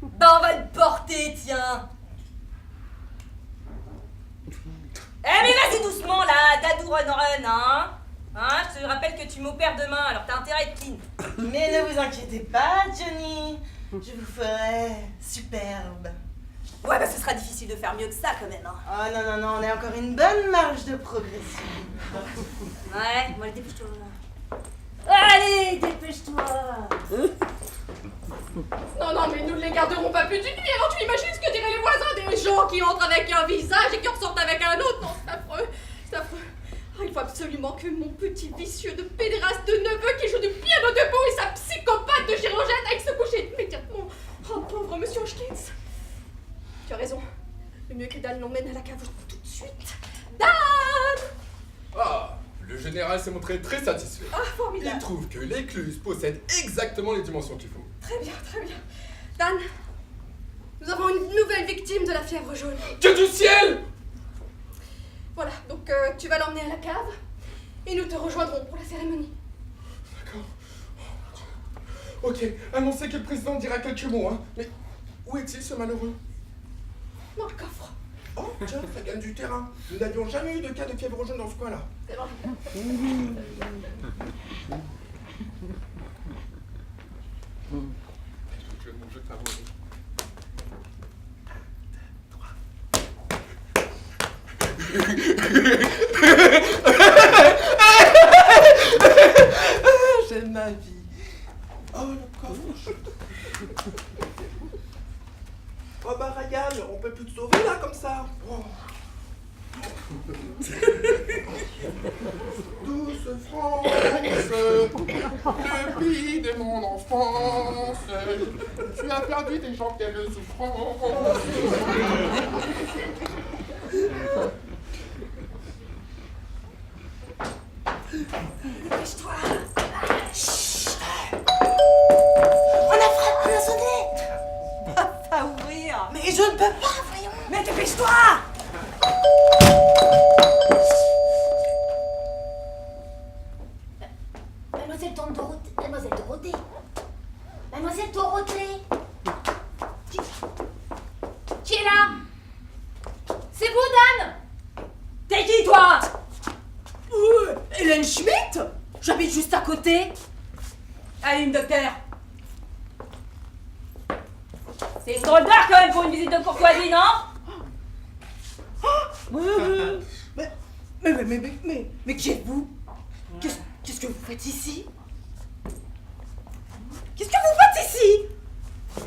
Speaker 7: Bah on va le porter, tiens. Eh mais vas-y doucement là, dadou run run, hein. Hein, je te rappelle que tu m'opères demain, alors t'as intérêt à être clean.
Speaker 8: Mais ne vous inquiétez pas, Johnny. Je vous ferai superbe.
Speaker 7: Ouais, bah ce sera difficile de faire mieux que ça quand même, hein.
Speaker 8: Oh non, non, non, on a encore une bonne marge de progression.
Speaker 7: Ouais, moi dépêche-toi. Allez, dépêche-toi.
Speaker 2: Non, mais nous ne les garderons pas plus d'une nuit. Alors tu imagines ce que diraient les voisins, des gens qui entrent avec un visage et qui ressortent avec un autre. Non, c'est affreux. C'est affreux. Ah, il faut absolument que mon petit vicieux de pédéraste de neveu qui joue du piano debout et sa psychopathe de chirurgienne aille se coucher immédiatement. Oh, pauvre monsieur Hoskins. Tu as raison. Le mieux que Dan l'emmène à la cave tout de suite. Dan!
Speaker 4: Ah, le général s'est montré très satisfait.
Speaker 2: Ah, formidable.
Speaker 4: Il trouve que l'écluse possède exactement les dimensions qu'il faut.
Speaker 2: Très bien, très bien. Dan, nous avons une nouvelle victime de la fièvre jaune.
Speaker 4: Dieu du ciel!
Speaker 2: Voilà, donc tu vas l'emmener à la cave et nous te rejoindrons pour la cérémonie.
Speaker 4: D'accord. Ok, annoncez que le président dira quelques mots, hein. Mais où est-il ce malheureux?
Speaker 2: Dans le coffre.
Speaker 4: Oh, tiens, ça gagne du terrain. Nous n'avions jamais eu de cas de fièvre jaune dans ce coin-là.
Speaker 2: C'est bon.
Speaker 4: Je vais mon jeu favori. J'aime ma vie. Oh, le coffre. Oh bah Ryan, on peut plus te sauver là comme ça. Oh. Douce France, le pays de mon enfance, tu as perdu des gens qui aiment souffrance.
Speaker 8: Dépêche-toi. Chut. On a sonné.
Speaker 7: Pas ouvrir.
Speaker 8: Mais je ne peux pas, voyons.
Speaker 7: Mais dépêche-toi.
Speaker 3: Mademoiselle Dorothée. Mademoiselle Dorothée. Mademoiselle Dorothée. Qui est là? C'est vous, Dan?
Speaker 7: T'es qui toi? Hélène Schmitt? J'habite juste à côté. Allez, docteur. C'est une drôle d'heure quand même pour une visite de courtoisie, non?
Speaker 8: Mais qui êtes-vous? Qu'est-ce que vous faites ici? Qu'est-ce que vous faites ici?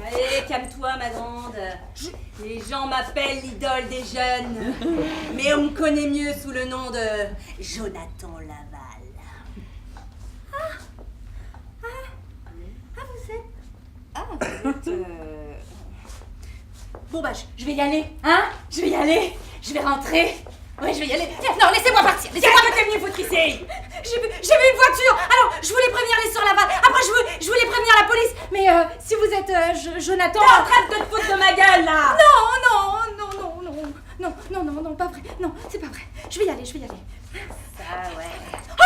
Speaker 7: Allez, calme-toi, ma grande. Les gens m'appellent l'idole des jeunes, mais on me connaît mieux sous le nom de Jonathan Laval. Vous êtes... Bon bah, je vais y aller, hein? Je vais y aller. Je vais rentrer. Ouais, je vais y aller.
Speaker 3: Non, laissez-moi partir. Laissez-moi
Speaker 7: Qu'est-ce que t'es venu foutre ici?
Speaker 3: J'ai vu une voiture. Alors, je voulais prévenir les sœurs Laval. Après, je voulais prévenir la police. Mais si vous êtes Jonathan...
Speaker 7: T'es en train de te foutre de ma gueule, là!
Speaker 3: Non, pas vrai. Non, c'est pas vrai. Je vais y aller.
Speaker 7: Ah ouais.
Speaker 3: Oh,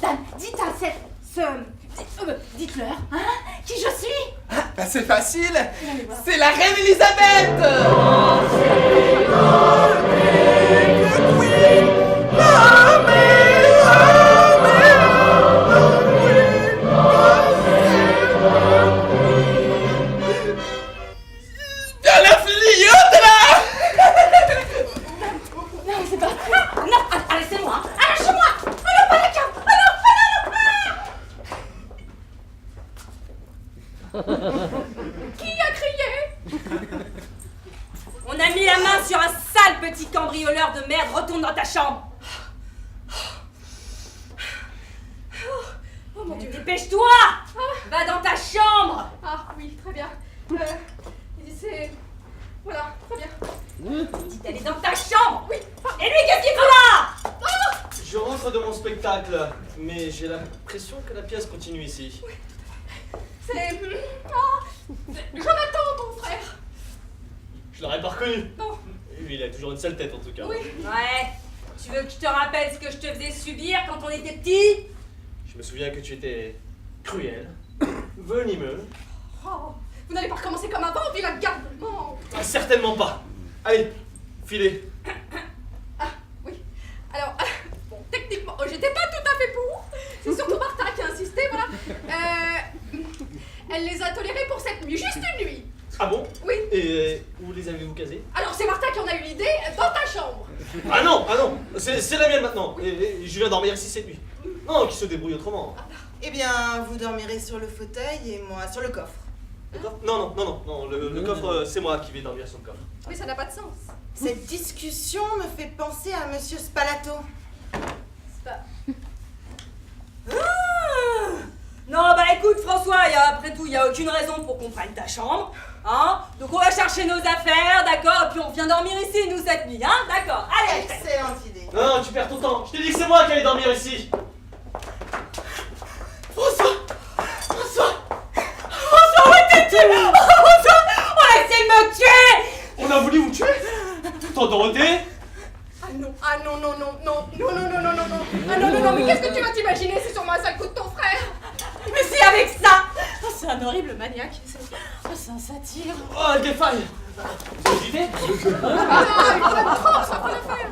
Speaker 3: Dan, dites à dites-leur, hein, qui je suis.
Speaker 4: Bah c'est facile, c'est la reine Elisabeth. Bien la filiote là.
Speaker 3: Non, c'est pas... Non, laissez-moi. Lâchez-moi. Oh non, pas la cave.
Speaker 2: Qui a crié?
Speaker 7: On a mis la main sur un sale petit cambrioleur de merde. Retourne dans ta chambre.
Speaker 2: Oh mon Dieu.
Speaker 7: Dépêche-toi. Va dans ta chambre.
Speaker 2: Ah oui, très bien. C'est... Voilà, très bien.
Speaker 7: Dis d'aller dans ta chambre.
Speaker 2: Oui.
Speaker 7: Et lui, qu'est-ce qu'il fout là?
Speaker 6: Je rentre de mon spectacle, mais j'ai l'impression que la pièce continue ici.
Speaker 2: C'est... Oh, Jonathan, ton frère.
Speaker 6: Je l'aurais pas reconnu.
Speaker 2: Non.
Speaker 6: Il a toujours une sale tête en tout cas.
Speaker 2: Oui.
Speaker 7: Ouais. Tu veux que je te rappelle ce que je te faisais subir quand on était petits?
Speaker 6: Je me souviens que tu étais cruel, venimeux.
Speaker 2: Oh, vous n'allez pas recommencer comme avant, vilain garnement.
Speaker 6: Ah, certainement pas. Allez, filez.
Speaker 2: Ah, oui. Alors, bon, techniquement, j'étais pas tout à fait pour. C'est surtout Martha qui a insisté, voilà. Elle les a tolérés pour cette nuit, juste une nuit.
Speaker 6: Ah bon?
Speaker 2: Oui.
Speaker 6: Et où les avez-vous casés?
Speaker 2: Alors, c'est Martha qui en a eu l'idée dans ta chambre.
Speaker 6: Ah non, c'est la mienne maintenant. Et je viens dormir ici cette nuit. Non, qui se débrouille autrement.
Speaker 8: Eh bien, vous dormirez sur le fauteuil et moi sur le coffre.
Speaker 6: Le coffre? Non, le coffre, c'est moi qui vais dormir sur le coffre.
Speaker 2: Mais ça n'a pas de sens.
Speaker 8: Cette discussion me fait penser à Monsieur Spalato.
Speaker 2: C'est pas...
Speaker 7: Ah non, bah écoute François, après tout, il n'y a aucune raison pour qu'on prenne ta chambre. Hein? Donc on va chercher nos affaires, d'accord? Et puis on vient dormir ici, nous, cette nuit, hein? D'accord, allez.
Speaker 8: Excellente idée.
Speaker 6: Non, tu perds ton temps. Je t'ai dit que c'est moi qui allais dormir ici.
Speaker 7: François, où étais-tu? François, on a essayé de me tuer.
Speaker 6: On a voulu vous tuer? Tant Dorothée?
Speaker 2: Ah non, ah non, non, non, non, non, non, non, non, non, non. Ah non, non, non, mais qu'est-ce que tu vas t'imaginer? C'est sûrement un sale coup de ton frère.
Speaker 7: Mais c'est avec ça.
Speaker 2: Oh, c'est un horrible maniaque. C'est un satire.
Speaker 6: Oh, elle défaille. Vous avez idée?
Speaker 2: Ah, il faut être trop, ça peut le faire.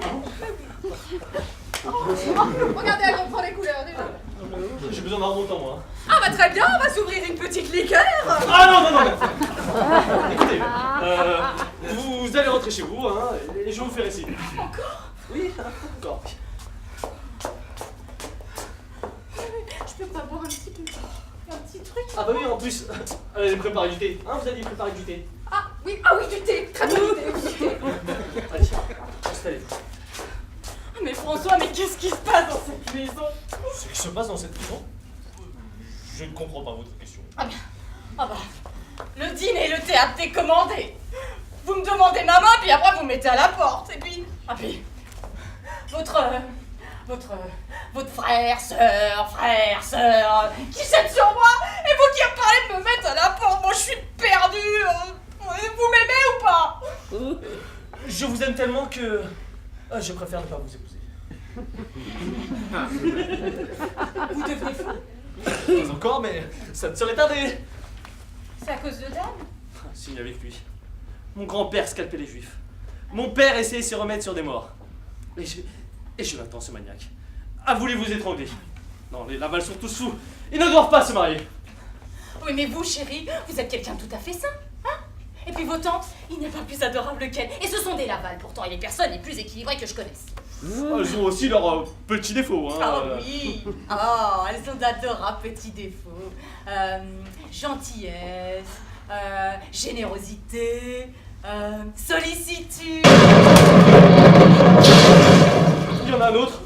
Speaker 2: Oh, regardez, elle reprend les couleurs déjà.
Speaker 6: J'ai besoin d'un bon temps, moi.
Speaker 2: Ah bah très bien, on va s'ouvrir une petite liqueur.
Speaker 6: Ah non. Écoutez, vous allez rentrer chez vous, hein, et je vais vous faire ici.
Speaker 2: Encore?
Speaker 6: Oui, encore.
Speaker 2: Je peux pas boire un petit peu, un petit truc?
Speaker 6: Ah bah oui, en plus, allez préparer du thé. Hein, vous avez dit préparer du thé.
Speaker 2: Ah oui, du thé, très bonne idée, du thé.
Speaker 6: Allez, installez-vous.
Speaker 7: Mais François, mais qu'est-ce qui se passe dans cette maison?
Speaker 6: Ce qui se passe dans cette maison? Je ne comprends pas votre question.
Speaker 7: Ah bah, le dîner et le théâtre est commandé. Vous me demandez ma main, puis après vous me mettez à la porte. Et puis, votre frère, sœur, qui jette sur moi, et vous qui reparlez de me mettre à la porte, moi je suis perdue. Vous m'aimez ou pas?
Speaker 6: Je vous aime tellement que je préfère ne pas vous épouser.
Speaker 7: Vous devenez fou.
Speaker 6: Pas encore, mais ça ne serait tardé.
Speaker 7: C'est à cause de Dan?
Speaker 6: Signe avec lui. Mon grand-père scalpait les juifs. Mon père essayait de se remettre sur des morts. Et Jonathan, ce maniaque, a voulu vous étrangler. Non, les Laval sont tous fous. Ils ne doivent pas se marier.
Speaker 7: Oui, mais vous, chérie, vous êtes quelqu'un de tout à fait sain, hein? Et puis vos tantes, il n'est pas plus adorable qu'elles. Et ce sont des Laval, pourtant, et les personnes les plus équilibrées que je connaisse.
Speaker 6: Elles ont aussi leurs petits défauts. Hein.
Speaker 7: Ah oui. Oh, elles ont d'adorables petits défauts. Gentillesse, générosité, sollicitude.
Speaker 6: Il y en a un autre.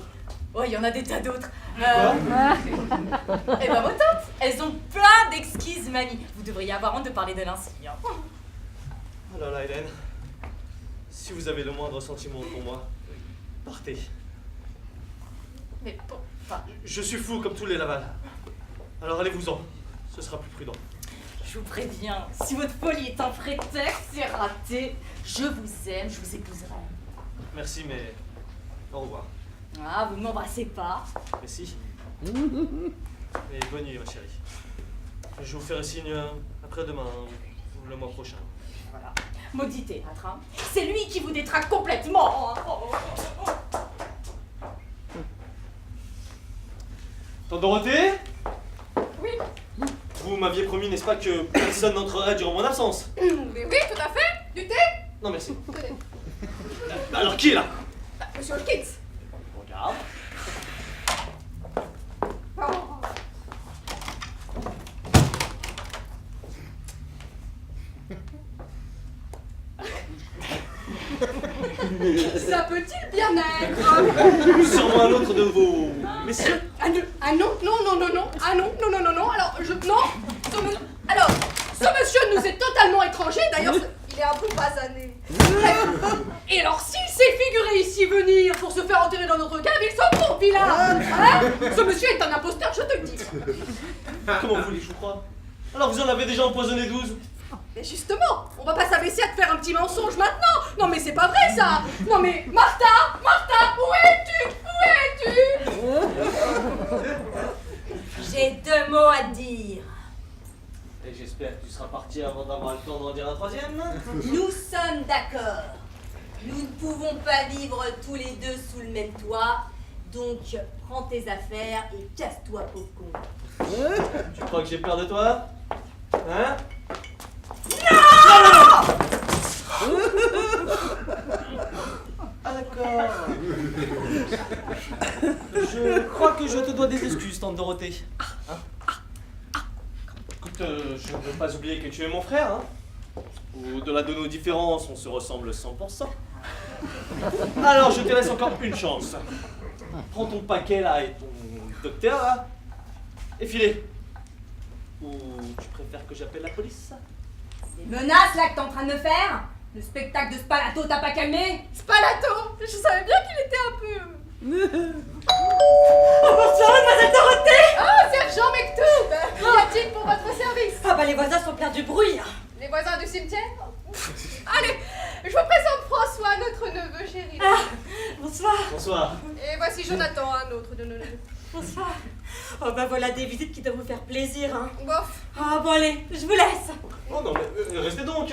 Speaker 7: Oh, il y en a des tas d'autres. Et ben vos tantes, elles ont plein d'exquises manies. Vous devriez avoir honte de parler de l'ainsi. Hein.
Speaker 6: Oh là là, Hélène. Si vous avez le moindre sentiment pour moi, partez.
Speaker 7: Mais bon, enfin,
Speaker 6: Je suis fou comme tous les Laval. Alors allez-vous-en. Ce sera plus prudent.
Speaker 7: je vous préviens, si votre folie est un prétexte, c'est raté. Je vous aime, je vous épouserai.
Speaker 6: Merci, mais au revoir.
Speaker 7: Ah, vous ne m'embrassez pas.
Speaker 6: Mais si. Et bonne nuit, ma chérie. Je vous ferai signe après-demain ou le mois prochain.
Speaker 7: Voilà. Maudit théâtre, hein. C'est lui qui vous détraque complètement.
Speaker 6: Tante Dorothée,
Speaker 2: Oui,
Speaker 6: vous m'aviez promis, n'est-ce pas, que personne n'entrerait durant mon absence?
Speaker 2: mais oui, tout à fait. Du thé?
Speaker 6: Non, merci.
Speaker 2: Tenez.
Speaker 6: Alors qui est là?
Speaker 2: Bah, Monsieur Holkins.
Speaker 6: Regarde.
Speaker 2: Oh. Ça peut-il bien être?
Speaker 6: Sûrement un autre de vos messieurs.
Speaker 2: Ah non, non, non, non, non, ah non, non, non, non, non, alors, non, alors, ce monsieur nous est totalement étranger, d'ailleurs, il il est un peu basané. Et alors, s'il s'est figuré ici venir pour se faire enterrer dans notre cave, il s'en fout, vilain. Hein? Ce monsieur est un imposteur, je te le dis.
Speaker 6: Comment vous voulez que je vous croie? Alors vous en avez déjà empoisonné 12?
Speaker 2: Mais justement, on va pas s'abaisser à te faire un petit mensonge maintenant. Non mais c'est pas vrai ça. Non mais Martha, où es-tu?
Speaker 7: J'ai 2 mots à te dire.
Speaker 6: Et j'espère que tu seras parti avant d'avoir le temps d'en dire un troisième.
Speaker 7: Nous sommes d'accord. Nous ne pouvons pas vivre tous les deux sous le même toit. Donc, prends tes affaires et casse-toi, pauvre con.
Speaker 6: Tu crois que j'ai peur de toi? Hein?
Speaker 8: Ah d'accord.
Speaker 6: Je crois que je te dois des excuses, tante Dorothée. Hein? Écoute, je ne veux pas oublier que tu es mon frère, hein? Au-delà de nos différences, on se ressemble 100%. Alors, je te laisse encore une chance. Prends ton paquet là et ton docteur là, et filez. Ou tu préfères que j'appelle la police?
Speaker 7: Les menaces là que t'es en train de me faire? Le spectacle de Spalato t'a pas calmé?
Speaker 2: Spalato, je savais bien qu'il était un peu...
Speaker 7: Oh bonsoir, mademoiselle Dorothée!
Speaker 2: Oh, sergent Mektoub, qu'y a-t-il pour votre service?
Speaker 7: Ah bah les voisins sont pleins du bruit.
Speaker 2: Les voisins du cimetière? Allez, je vous présente François, notre neveu chéri.
Speaker 7: Ah, bonsoir.
Speaker 6: Bonsoir.
Speaker 2: Et voici Jonathan, un autre de nos neveux.
Speaker 7: Bonsoir. Oh bah voilà des visites qui doivent vous faire plaisir, hein.
Speaker 2: Bof.
Speaker 7: Ah bon allez, je vous laisse.
Speaker 6: Oh non, mais restez donc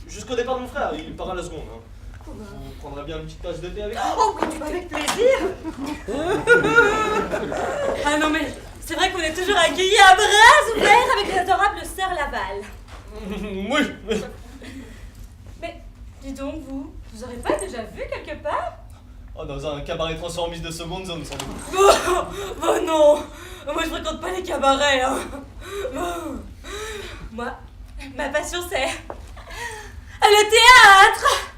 Speaker 6: jusqu'au départ de mon frère, il part à la seconde. Hein. Vous prendrez bien une petite tasse de thé avec lui?
Speaker 7: Oh oui, avec plaisir. Ah non mais c'est vrai qu'on est toujours accueillis à bras ouverts avec l'adorable sœur Laval.
Speaker 6: Oui.
Speaker 7: Mais dis donc vous aurez pas déjà vu quelque part?
Speaker 6: Oh, dans un cabaret transformiste de seconde zone, sans doute.
Speaker 7: Oh non, moi je fréquente pas les cabarets, hein. Oh. Moi, ma passion c'est le théâtre.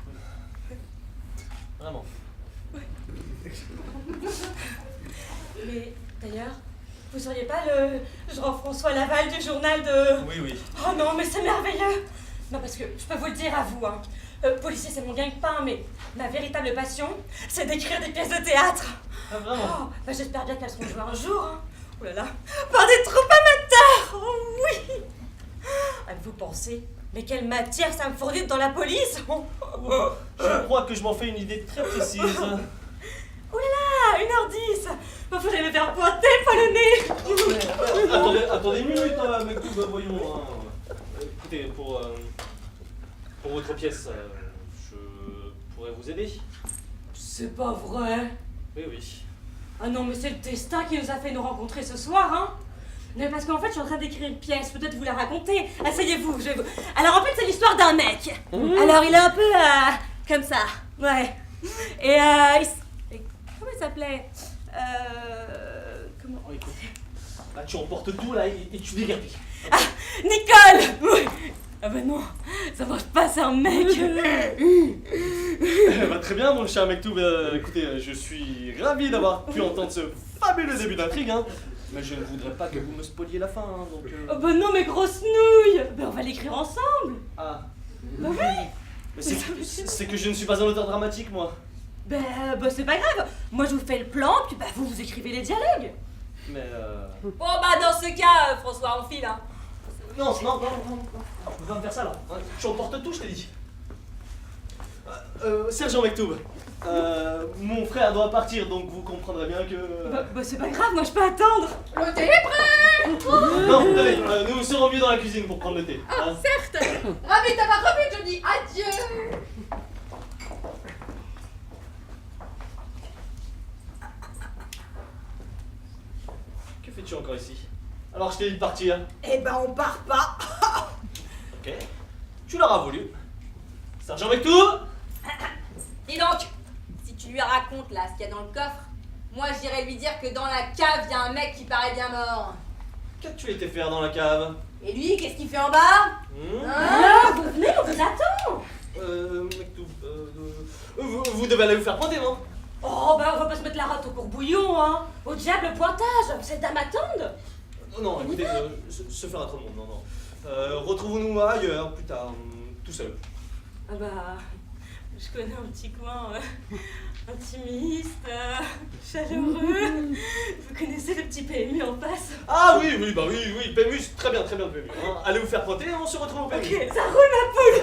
Speaker 6: Vraiment.
Speaker 7: Mais d'ailleurs, vous seriez pas le Jean-François Laval du journal de...
Speaker 6: Oui.
Speaker 7: Oh non, mais c'est merveilleux. Non, parce que je peux vous le dire à vous, hein. Policier, c'est mon gagne-pain, mais ma véritable passion, c'est d'écrire des pièces de théâtre.
Speaker 6: Ah, vraiment?
Speaker 7: Oh, bah j'espère bien qu'elles seront jouées un jour, hein. Oh là là, par des troupes amateurs. Oh oui. Ah, vous pensez, mais quelle matière ça me fournit dans la police.
Speaker 6: Je crois que je m'en fais une idée très précise.
Speaker 7: Oh là là, 1h10. Bah, faudrait me faire pointer, pas le nez.
Speaker 6: Attendez une minute, mec, voyons. Hein. Écoutez, pour votre pièce, je pourrais vous aider?
Speaker 7: C'est pas vrai.
Speaker 6: Oui.
Speaker 7: Ah non, mais c'est le destin qui nous a fait nous rencontrer ce soir, hein. Mais parce qu'en fait, je suis en train d'écrire une pièce, peut-être vous la raconter. Asseyez-vous, je vais vous... Alors en fait, c'est l'histoire d'un mec. Alors il est un peu, comme ça, ouais. Et comment il s'appelait? Comment...
Speaker 6: Oh, écoute, là, tu emportes tout, là, et tu déguerpis.
Speaker 7: Ah, Nicole. Oui. Ah bah non, ça marche pas, c'est un mec.
Speaker 6: Bah, très bien, mon cher Mektoub. Écoutez, je suis ravi d'avoir pu entendre ce fabuleux début d'intrigue, hein. Mais je ne voudrais pas que vous me spoiliez la fin, hein, donc...
Speaker 7: Oh bah non, mais grosse nouille. Bah on va l'écrire ensemble.
Speaker 6: Ah.
Speaker 7: Bah oui.
Speaker 6: Mais c'est que je ne suis pas un auteur dramatique, moi.
Speaker 7: Bah c'est pas grave. Moi je vous fais le plan, puis bah vous écrivez les dialogues.
Speaker 6: Mais
Speaker 7: Bon bah dans ce cas, François, on file, hein.
Speaker 6: Non, je peux pas me faire ça, là. Tu emportes tout, je t'ai dit. Sergent Mektoub, mon frère doit partir, donc vous comprendrez bien que...
Speaker 7: Bah c'est pas grave, moi je peux attendre.
Speaker 2: Le thé est prêt.
Speaker 6: Non, tenez, nous serons mieux dans la cuisine pour prendre le thé.
Speaker 2: Ah,
Speaker 6: hein.
Speaker 2: certes. Ravi de t'avoir revu, Johnny. Adieu.
Speaker 6: Que fais-tu encore ici? Alors je t'ai dit de partir.
Speaker 8: Eh ben on part pas.
Speaker 6: Ok. Tu l'auras voulu. Sergent Mektoub.
Speaker 5: Dis donc, si tu lui racontes là ce qu'il y a dans le coffre, moi j'irais lui dire que dans la cave il y a un mec qui paraît bien mort.
Speaker 6: Qu'as-tu été faire dans la cave?
Speaker 5: Et lui, qu'est-ce qu'il fait en bas?
Speaker 7: Ah, vous venez, on vous attend.
Speaker 6: Mektoub, vous devez aller vous faire pointer, non?
Speaker 7: Oh bah on va pas se mettre la rate au courbouillon, hein. Au diable le pointage, cette dame attende.
Speaker 6: Non, écoutez, se fera trop de monde, non. Retrouvons-nous ailleurs, plus tard, tout seul.
Speaker 7: Ah bah, je connais un petit coin intimiste, chaleureux. Vous connaissez le petit PMU en face?
Speaker 6: Ah oui, oui, PMU, c'est très bien, PMU. Hein. Allez vous faire pointer, on se retrouve au PMU.
Speaker 7: Ok, ça roule ma poule.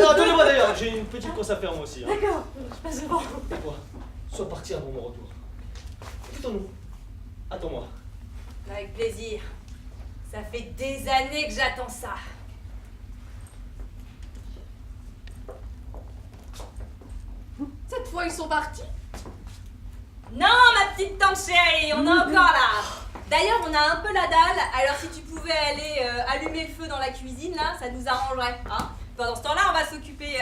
Speaker 6: Attendez-moi d'ailleurs, j'ai une petite course à faire moi aussi. Hein.
Speaker 7: D'accord, je passe devant.
Speaker 6: Et toi, sois parti avant mon retour. Quittons-nous. Attends-moi.
Speaker 7: Avec plaisir. Ça fait des années que j'attends ça.
Speaker 2: Cette fois, ils sont partis.
Speaker 7: Non, ma petite tante chérie, on est encore là. D'ailleurs, on a un peu la dalle, alors si tu pouvais aller allumer le feu dans la cuisine, là, ça nous arrangerait. Hein. Pendant ce temps-là, on va s'occuper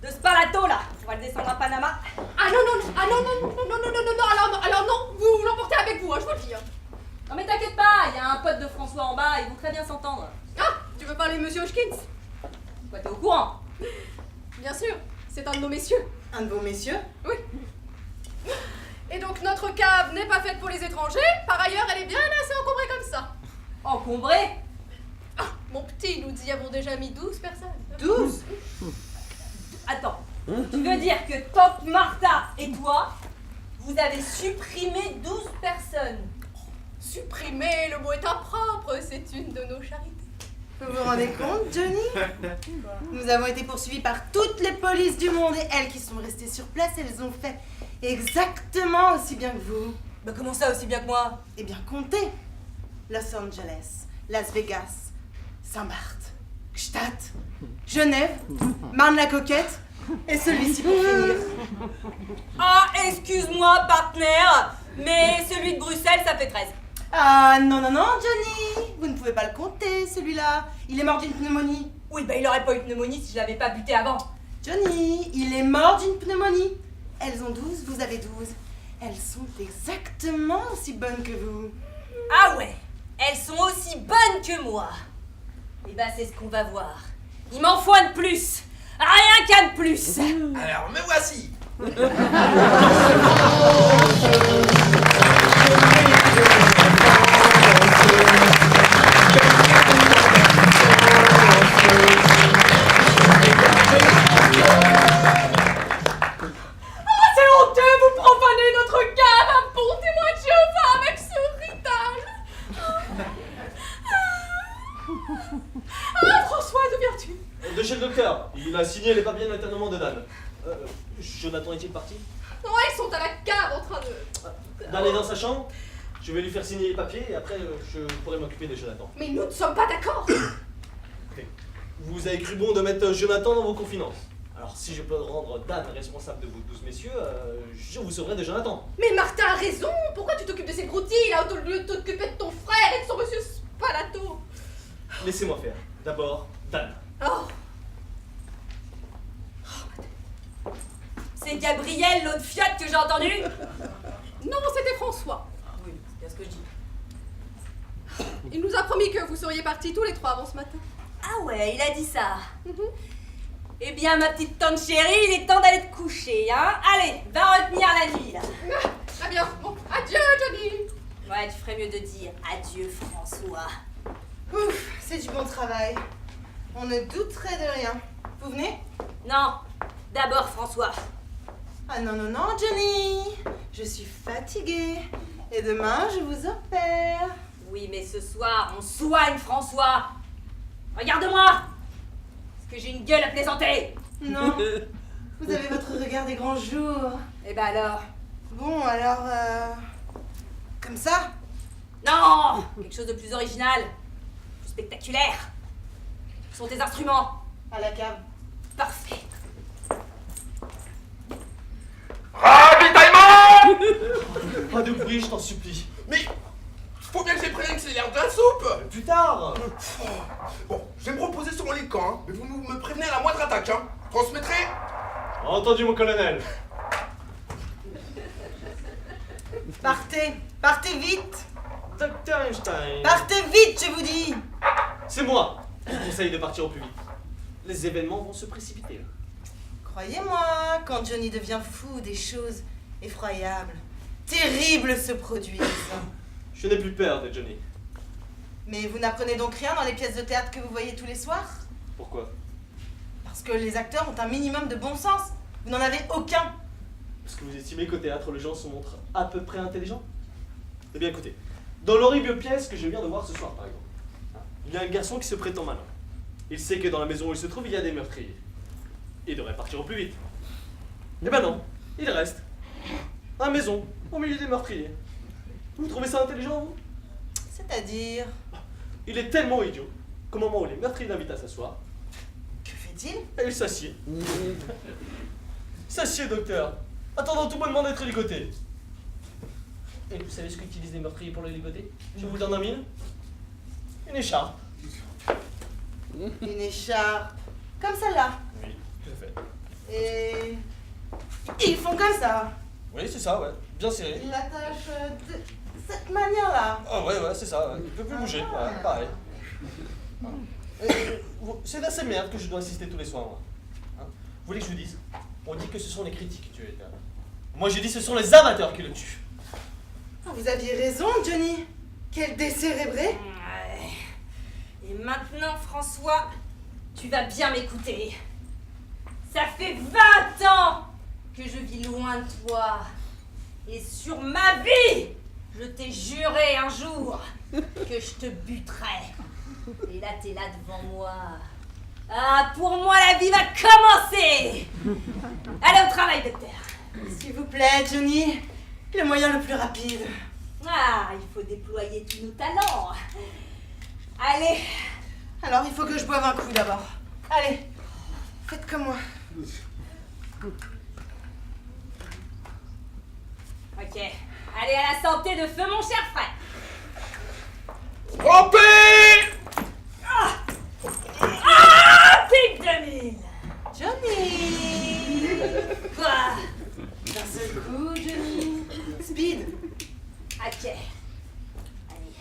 Speaker 7: de ce palato, là. On va le descendre à Panama.
Speaker 2: Ah non, alors non, vous l'emportez avec vous, hein, je vous le dis. Hein.
Speaker 7: Non mais t'inquiète pas, il y a un pote de François en bas, ils vont très bien s'entendre.
Speaker 2: Ah, tu veux parler de Monsieur Hoskins?
Speaker 7: Quoi, t'es au courant?
Speaker 2: Bien sûr, c'est un de nos messieurs.
Speaker 8: Un de vos messieurs?
Speaker 2: Oui. Et donc notre cave n'est pas faite pour les étrangers, par ailleurs elle est bien assez encombrée comme ça.
Speaker 7: Encombré?
Speaker 2: Ah, mon petit, nous y avons déjà mis 12 personnes.
Speaker 8: 12?
Speaker 7: Attends, tu veux dire que tante Martha et toi, vous avez supprimé 12 personnes?
Speaker 2: Supprimer, le mot est impropre, c'est une de nos charités.
Speaker 8: Vous vous rendez compte, Johnny? Nous avons été poursuivis par toutes les polices du monde et elles qui sont restées sur place, elles ont fait exactement aussi bien que vous.
Speaker 7: Bah comment ça aussi bien que moi?
Speaker 8: Eh bien, comptez. Los Angeles, Las Vegas, Saint-Barth, Gstaad, Genève, Marne-la-Coquette et celui-ci pour finir.
Speaker 7: Ah, excuse-moi, partenaire, mais celui de Bruxelles, ça fait 13.
Speaker 8: Ah non, Johnny, vous ne pouvez pas le compter, celui-là. Il est mort d'une pneumonie.
Speaker 7: Oui, bah il aurait pas eu de pneumonie si je l'avais pas buté avant.
Speaker 8: Johnny, il est mort d'une pneumonie. Elles ont 12, vous avez 12. Elles sont exactement aussi bonnes que vous.
Speaker 7: Ah ouais, elles sont aussi bonnes que moi. Et bah c'est ce qu'on va voir. Il m'en faut un de plus. Rien qu'un de plus.
Speaker 4: Alors, me voici.
Speaker 2: C'est honteux, vous profanez notre cave, un bon témoin de Jéhovah avec ce rital. Ah, François, d'où viens-tu?
Speaker 6: De chez le docteur, il a signé les papiers d'internement de Dan. Jonathan est-il parti?
Speaker 2: Ouais, ils sont à la cave en train de...
Speaker 6: Dan est dans sa chambre. Je vais lui faire signer les papiers et après je pourrai m'occuper de Jonathan.
Speaker 2: Mais nous ne sommes pas d'accord.
Speaker 6: Vous avez cru bon de mettre Jonathan dans vos confidences. Alors si je peux rendre Dan responsable de vous 12 messieurs, je vous sauverai de Jonathan.
Speaker 2: Mais Martha a raison. Pourquoi tu t'occupes de ces broutilles là au lieu de t'occuper de ton frère et de son monsieur Spalato?
Speaker 6: Laissez-moi faire. D'abord, Dan.
Speaker 2: Oh.
Speaker 7: C'est Gabriel, l'autre fiotte que j'ai entendu?
Speaker 2: Non, c'était François.
Speaker 7: Oui, c'est bien ce que je dis.
Speaker 2: Il nous a promis que vous seriez partis tous les trois avant ce matin.
Speaker 7: Ah ouais, il a dit ça. Eh bien, ma petite tante chérie, il est temps d'aller te coucher, hein? Allez, va retenir la nuit, là.
Speaker 2: Très bien. Bon, adieu, Johnny.
Speaker 7: Ouais, tu ferais mieux de dire adieu, François.
Speaker 8: Ouf, c'est du bon travail. On ne douterait de rien. Vous venez?
Speaker 7: Non, d'abord François.
Speaker 8: Ah non, Johnny. Je suis fatiguée. Et demain, je vous opère.
Speaker 7: Oui, mais ce soir, on soigne François. Regarde-moi. Est-ce que j'ai une gueule à plaisanter?
Speaker 8: Non. Vous avez votre regard des grands jours.
Speaker 7: Eh ben alors?
Speaker 8: Bon, alors, comme ça?
Speaker 7: Non! Quelque chose de plus original, plus spectaculaire. Ce sont tes instruments.
Speaker 8: À la cave.
Speaker 7: Parfait.
Speaker 4: Ravitaillement!
Speaker 6: Pas de bruit, je t'en supplie.
Speaker 4: Mais faut bien que j'ai prévenu que c'est l'air de la soupe.
Speaker 6: Plus tard.
Speaker 4: Bon, je vais me reposer sur mon lit de camp, hein, mais vous me prévenez à la moindre attaque, hein. Transmettrez.
Speaker 6: Entendu, mon colonel.
Speaker 8: Partez vite.
Speaker 6: Docteur Einstein.
Speaker 8: Partez vite, je vous dis.
Speaker 6: C'est moi qui vous conseille de partir au plus vite. Les événements vont se précipiter.
Speaker 8: Croyez-moi, quand Johnny devient fou, des choses effroyables, terribles se produisent.
Speaker 6: Je n'ai plus peur de Johnny.
Speaker 8: Mais vous n'apprenez donc rien dans les pièces de théâtre que vous voyez tous les soirs?
Speaker 6: Pourquoi?
Speaker 8: Parce Parce que les acteurs ont un minimum de bon sens. Vous n'en avez aucun.
Speaker 6: Parce que vous estimez qu'au théâtre, les gens se montrent à peu près intelligents? Eh bien écoutez, dans l'horrible pièce que je viens de voir ce soir par exemple, il y a un garçon qui se prétend malin. Il sait que dans la maison où il se trouve, il y a des meurtriers. Il devrait partir au plus vite. Eh ben non, il reste. À la maison, au milieu des meurtriers. Vous trouvez ça intelligent, vous?
Speaker 8: C'est-à-dire...
Speaker 6: Il est tellement idiot qu'au moment où les meurtriers l'invitent à s'asseoir,
Speaker 8: Que fait-il?
Speaker 6: il s'assied. S'assied, docteur, attendant tout bonnement d'être ligoté. Et vous savez ce qu'utilisent les meurtriers pour le ligoter? Je vous le donne en mille. Une écharpe.
Speaker 8: Une écharpe. Comme celle-là.
Speaker 6: Oui, tout à fait.
Speaker 8: Et... Ils font comme ça.
Speaker 6: Oui, c'est ça, ouais. Bien serré.
Speaker 8: Ils l'attachent de cette manière-là.
Speaker 6: Ah ouais, c'est ça, ouais. Il peut plus bouger, ouais, pareil. C'est à ces merdes que je dois assister tous les soirs, moi. Hein? Vous voulez que je vous dise? On dit que ce sont les critiques qui tuent les théâtres. Moi, je dis que ce sont les amateurs qui le tuent.
Speaker 8: Vous aviez raison, Johnny. Quel décérébré.
Speaker 7: Ouais. Et maintenant, François, tu vas bien m'écouter. Ça fait 20 ans que je vis loin de toi. Et sur ma vie, je t'ai juré un jour que je te buterais. Et là, t'es là devant moi. Ah, pour moi, la vie va commencer. Allez au travail, docteur.
Speaker 8: S'il vous plaît, Johnny. Le moyen le plus rapide.
Speaker 7: Ah, il faut déployer tous nos talents. Allez.
Speaker 8: Alors, il faut que je boive un coup d'abord. Allez, faites comme moi.
Speaker 7: Ok. Allez à la santé de feu, mon cher frère.
Speaker 4: Trompé!
Speaker 7: Pic 2000.
Speaker 8: Johnny.
Speaker 7: Quoi?
Speaker 8: D'un seul coup, Johnny. Speed.
Speaker 7: Ok. Allez.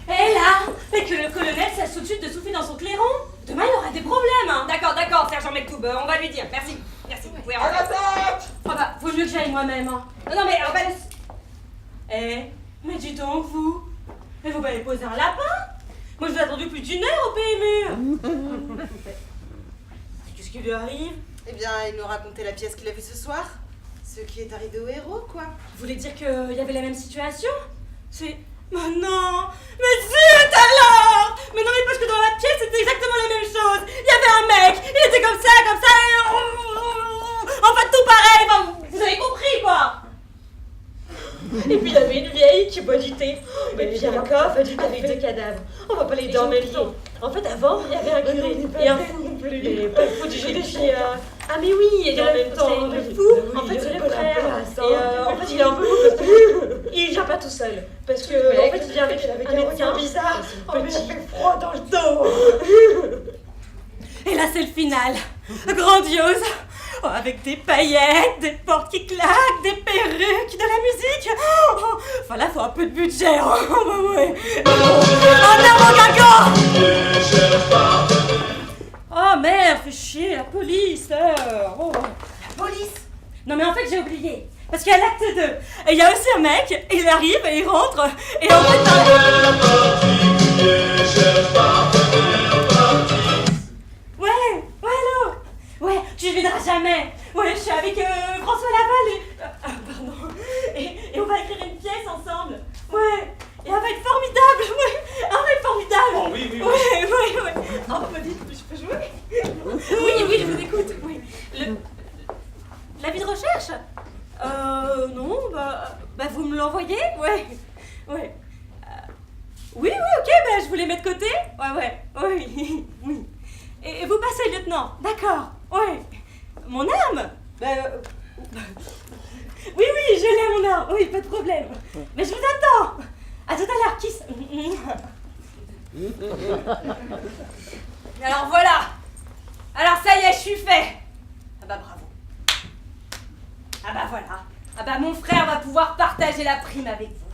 Speaker 7: Et là, et que le colonel sache tout de suite de souffler dans son clairon. Demain, il aura des problèmes, hein. D'accord, sergent Mektoub, on va lui dire. Merci. Vous pouvez
Speaker 4: À
Speaker 7: rentrer.
Speaker 4: l'attaque!
Speaker 7: Ah bah, vaut mieux que j'aille moi-même, hein. Non, mais on va laisser... Eh, mais dis donc, vous. Mais vous m'avez posé un lapin? Moi, je vous ai attendu plus d'1 heure au PMU. Qu'est-ce qui lui arrive?
Speaker 8: Eh bien, il nous racontait la pièce qu'il a vue ce soir. Ce qui est arrivé au héros, quoi.
Speaker 7: Vous voulez dire qu'il y avait la même situation? C'est... Mais non! Mais zut alors! Mais non, mais parce que dans la pièce, c'était exactement la même chose! Il y avait un mec, il était comme ça, et... Enfin, tout pareil, enfin, vous avez compris, quoi!
Speaker 9: Et puis il y avait une vieille qui boit du thé. Et puis il y a un coffre avec 2 cadavres. On va pas les dormir. En fait, avant, il y avait un curé et un fou. Et pas le fou du jeu des filles. Ah, mais oui, et en même temps, le fou, en fait, c'est le frère. Et en fait, il est un peu fou parce que il vient pas tout seul. Parce que, en fait, il vient avec un médecin bizarre. En fait, il fait froid dans le dos.
Speaker 7: Et là, c'est le final. Grandiose. Oh, avec des paillettes, des portes qui claquent, des perruques, de la musique. Oh, enfin là, faut un peu de budget. Oh, bah ouais. En avant, gaga. Oh merde, fais chier, la police. Oh.
Speaker 8: La police.
Speaker 7: Non mais en fait, j'ai oublié. Parce qu'il y a l'acte 2. Et il y a aussi un mec, il arrive et il rentre. Et en fait... Ouais, allô. Ouais, tu ne viendras jamais. Ouais, je suis avec François Laval et... pardon. Et on va écrire une pièce ensemble. Ouais. Et elle va être formidable. Ouais. Elle va être formidable.
Speaker 6: Oh oui.
Speaker 7: Ouais. Oh, police, je peux jouer? Oui, je vous écoute. Oui. L'avis de recherche? Non, bah vous me l'envoyez? Ouais. Oui, ok, bah je vous les mets de côté. Oui. Et vous passez, lieutenant. D'accord, ouais. Mon arme? Oui, je l'ai, mon arme. Oui, pas de problème. Mais je vous attends. À tout à l'heure, kiss. Alors voilà. Alors ça y est, je suis fait. Ah bah bravo. Ah bah voilà. Ah bah mon frère va pouvoir partager la prime avec vous.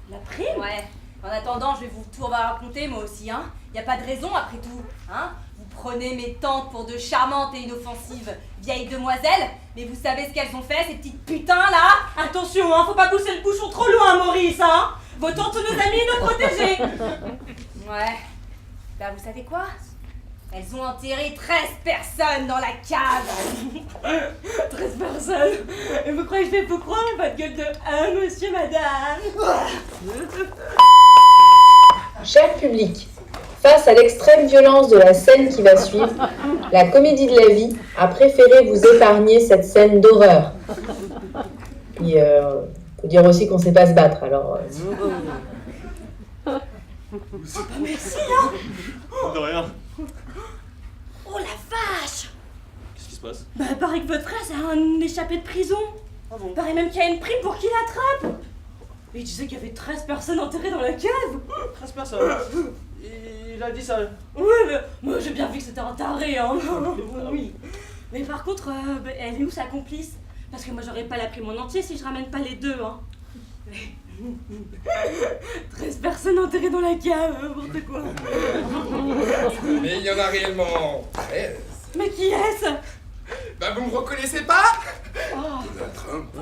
Speaker 7: La prime? Ouais. En attendant, je vais vous tout raconter moi aussi, hein. Y a pas de raison après tout, hein. Vous prenez mes tantes pour de charmantes et inoffensives vieilles demoiselles, mais vous savez ce qu'elles ont fait, ces petites putains là? Attention, hein, faut pas pousser le bouchon trop loin, Maurice, hein. Vos tantes sont nos amis et nos protégés. Ouais. Bah vous savez quoi? Elles ont enterré 13 personnes dans la cave.
Speaker 9: 13 personnes. Et vous croyez que je fais pour croire votre gueule de monsieur, madame?
Speaker 10: Cher public, face à l'extrême violence de la scène qui va suivre, la Comédie de la Vie a préféré vous épargner cette scène d'horreur. Puis, faut dire aussi qu'on sait pas se battre, alors...
Speaker 9: Merci, là.
Speaker 6: De rien.
Speaker 9: Oh la vache.
Speaker 6: Qu'est-ce qui se passe?
Speaker 9: Bah, paraît que votre frère, c'est un échappé de prison.
Speaker 6: Ah bon?
Speaker 9: Paraît même qu'il y a une prime pour qu'il l'attrape. Et tu sais qu'il y avait 13 personnes enterrées dans la cave.
Speaker 6: 13 personnes. Il a dit ça.
Speaker 9: Ouais, mais moi j'ai bien vu que c'était un taré, hein. Oui. Mais par contre, elle est où sa complice? Parce que moi j'aurais pas la prime en entier si je ramène pas les deux, hein. 13 personnes enterrées dans la cave, n'importe quoi.
Speaker 4: Mais il y en a réellement 13.
Speaker 9: Mais qui est-ce?
Speaker 4: Bah vous me reconnaissez pas? Donald Trump.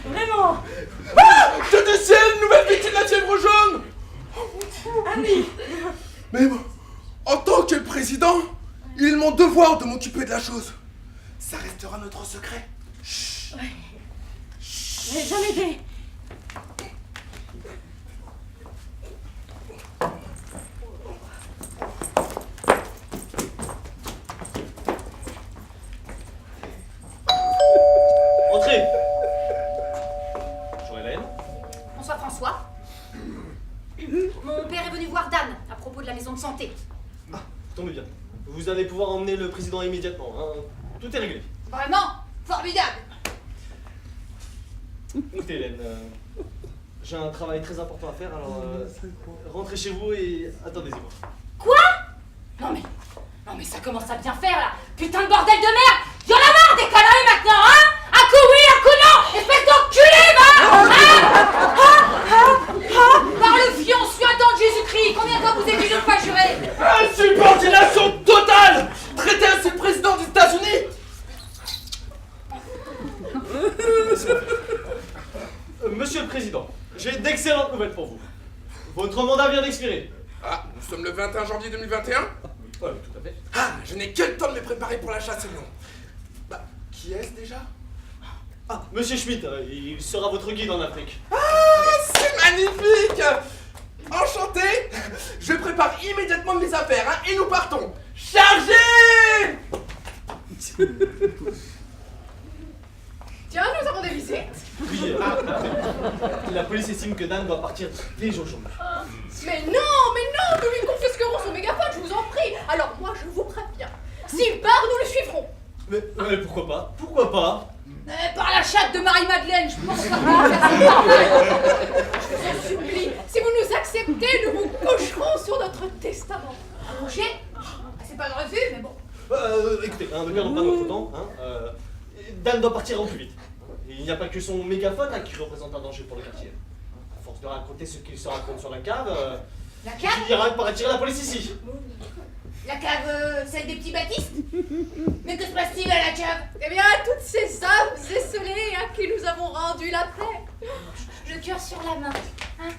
Speaker 9: Vraiment?
Speaker 4: Ah! Dieu du ciel, nouvelle victime de la fièvre jaune!
Speaker 9: Ah oui.
Speaker 4: Mais bon, en tant que président, il est mon devoir de m'occuper de la chose. Ça restera notre secret. Chut.
Speaker 9: Ouais. Mais jamais été.
Speaker 6: Entrez. Bonjour Hélène.
Speaker 3: Bonsoir François. Mon père est venu voir Dan à propos de la maison de santé.
Speaker 6: Ah, vous tombez bien. Vous allez pouvoir emmener le président immédiatement. Hein. Tout est réglé.
Speaker 3: Vraiment formidable.
Speaker 6: Écoutez Hélène, j'ai un travail très important à faire, alors rentrez chez vous et attendez-y moi.
Speaker 3: Quoi? Non mais ça commence à bien faire là. Putain de bordel de merde. Y'en a marre des conneries maintenant, hein? Un coup oui, un coup non. Espèce d'enculé, va. Par le fion suintant de Jésus-Christ, combien de fois vous êtes dit de ne pas jurer?
Speaker 4: Insubordination totale! Traiter ainsi le président des États-Unis!
Speaker 6: Monsieur le Président, j'ai d'excellentes nouvelles pour vous. Votre mandat vient d'expirer.
Speaker 4: Ah, nous sommes le 21 janvier 2021?
Speaker 6: Oui, tout à fait.
Speaker 4: Ah, je n'ai que le temps de me préparer pour la chasse au lion. Bah, qui est-ce déjà?
Speaker 6: Ah, Monsieur Schmitt, il sera votre guide en Afrique.
Speaker 4: Ah, c'est magnifique! Enchanté! Je prépare immédiatement mes affaires, hein, et nous partons! Chargez!
Speaker 2: Tiens, nous avons des visites.
Speaker 6: Oui, la police estime que Dan doit partir dès aujourd'hui.
Speaker 2: Mais non, nous lui confisquerons son mégaphone, je vous en prie. Alors moi, je vous préviens. S'il part, nous le suivrons.
Speaker 6: Mais pourquoi pas? Pourquoi pas?
Speaker 3: Par la chatte de Marie-Madeleine, je pense pas.
Speaker 2: Je vous en supplie, si vous nous acceptez, nous vous coucherons sur notre testament.
Speaker 3: Coucher? C'est pas de refus, mais bon.
Speaker 6: Écoutez, ne perdons pas notre temps. Hein, Dan doit partir au plus vite. Il n'y a pas que son mégaphone qui représente un danger pour le quartier. À force de raconter ce qu'il se raconte sur la cave,
Speaker 3: La
Speaker 6: il
Speaker 3: cave?
Speaker 6: finira par attirer la police ici.
Speaker 3: La cave, celle des petits baptistes? Mais que se passe-t-il à la cave?
Speaker 2: Eh bien, toutes ces âmes esselées à qui nous avons rendu la paix.
Speaker 3: Le cœur sur la main. Hein?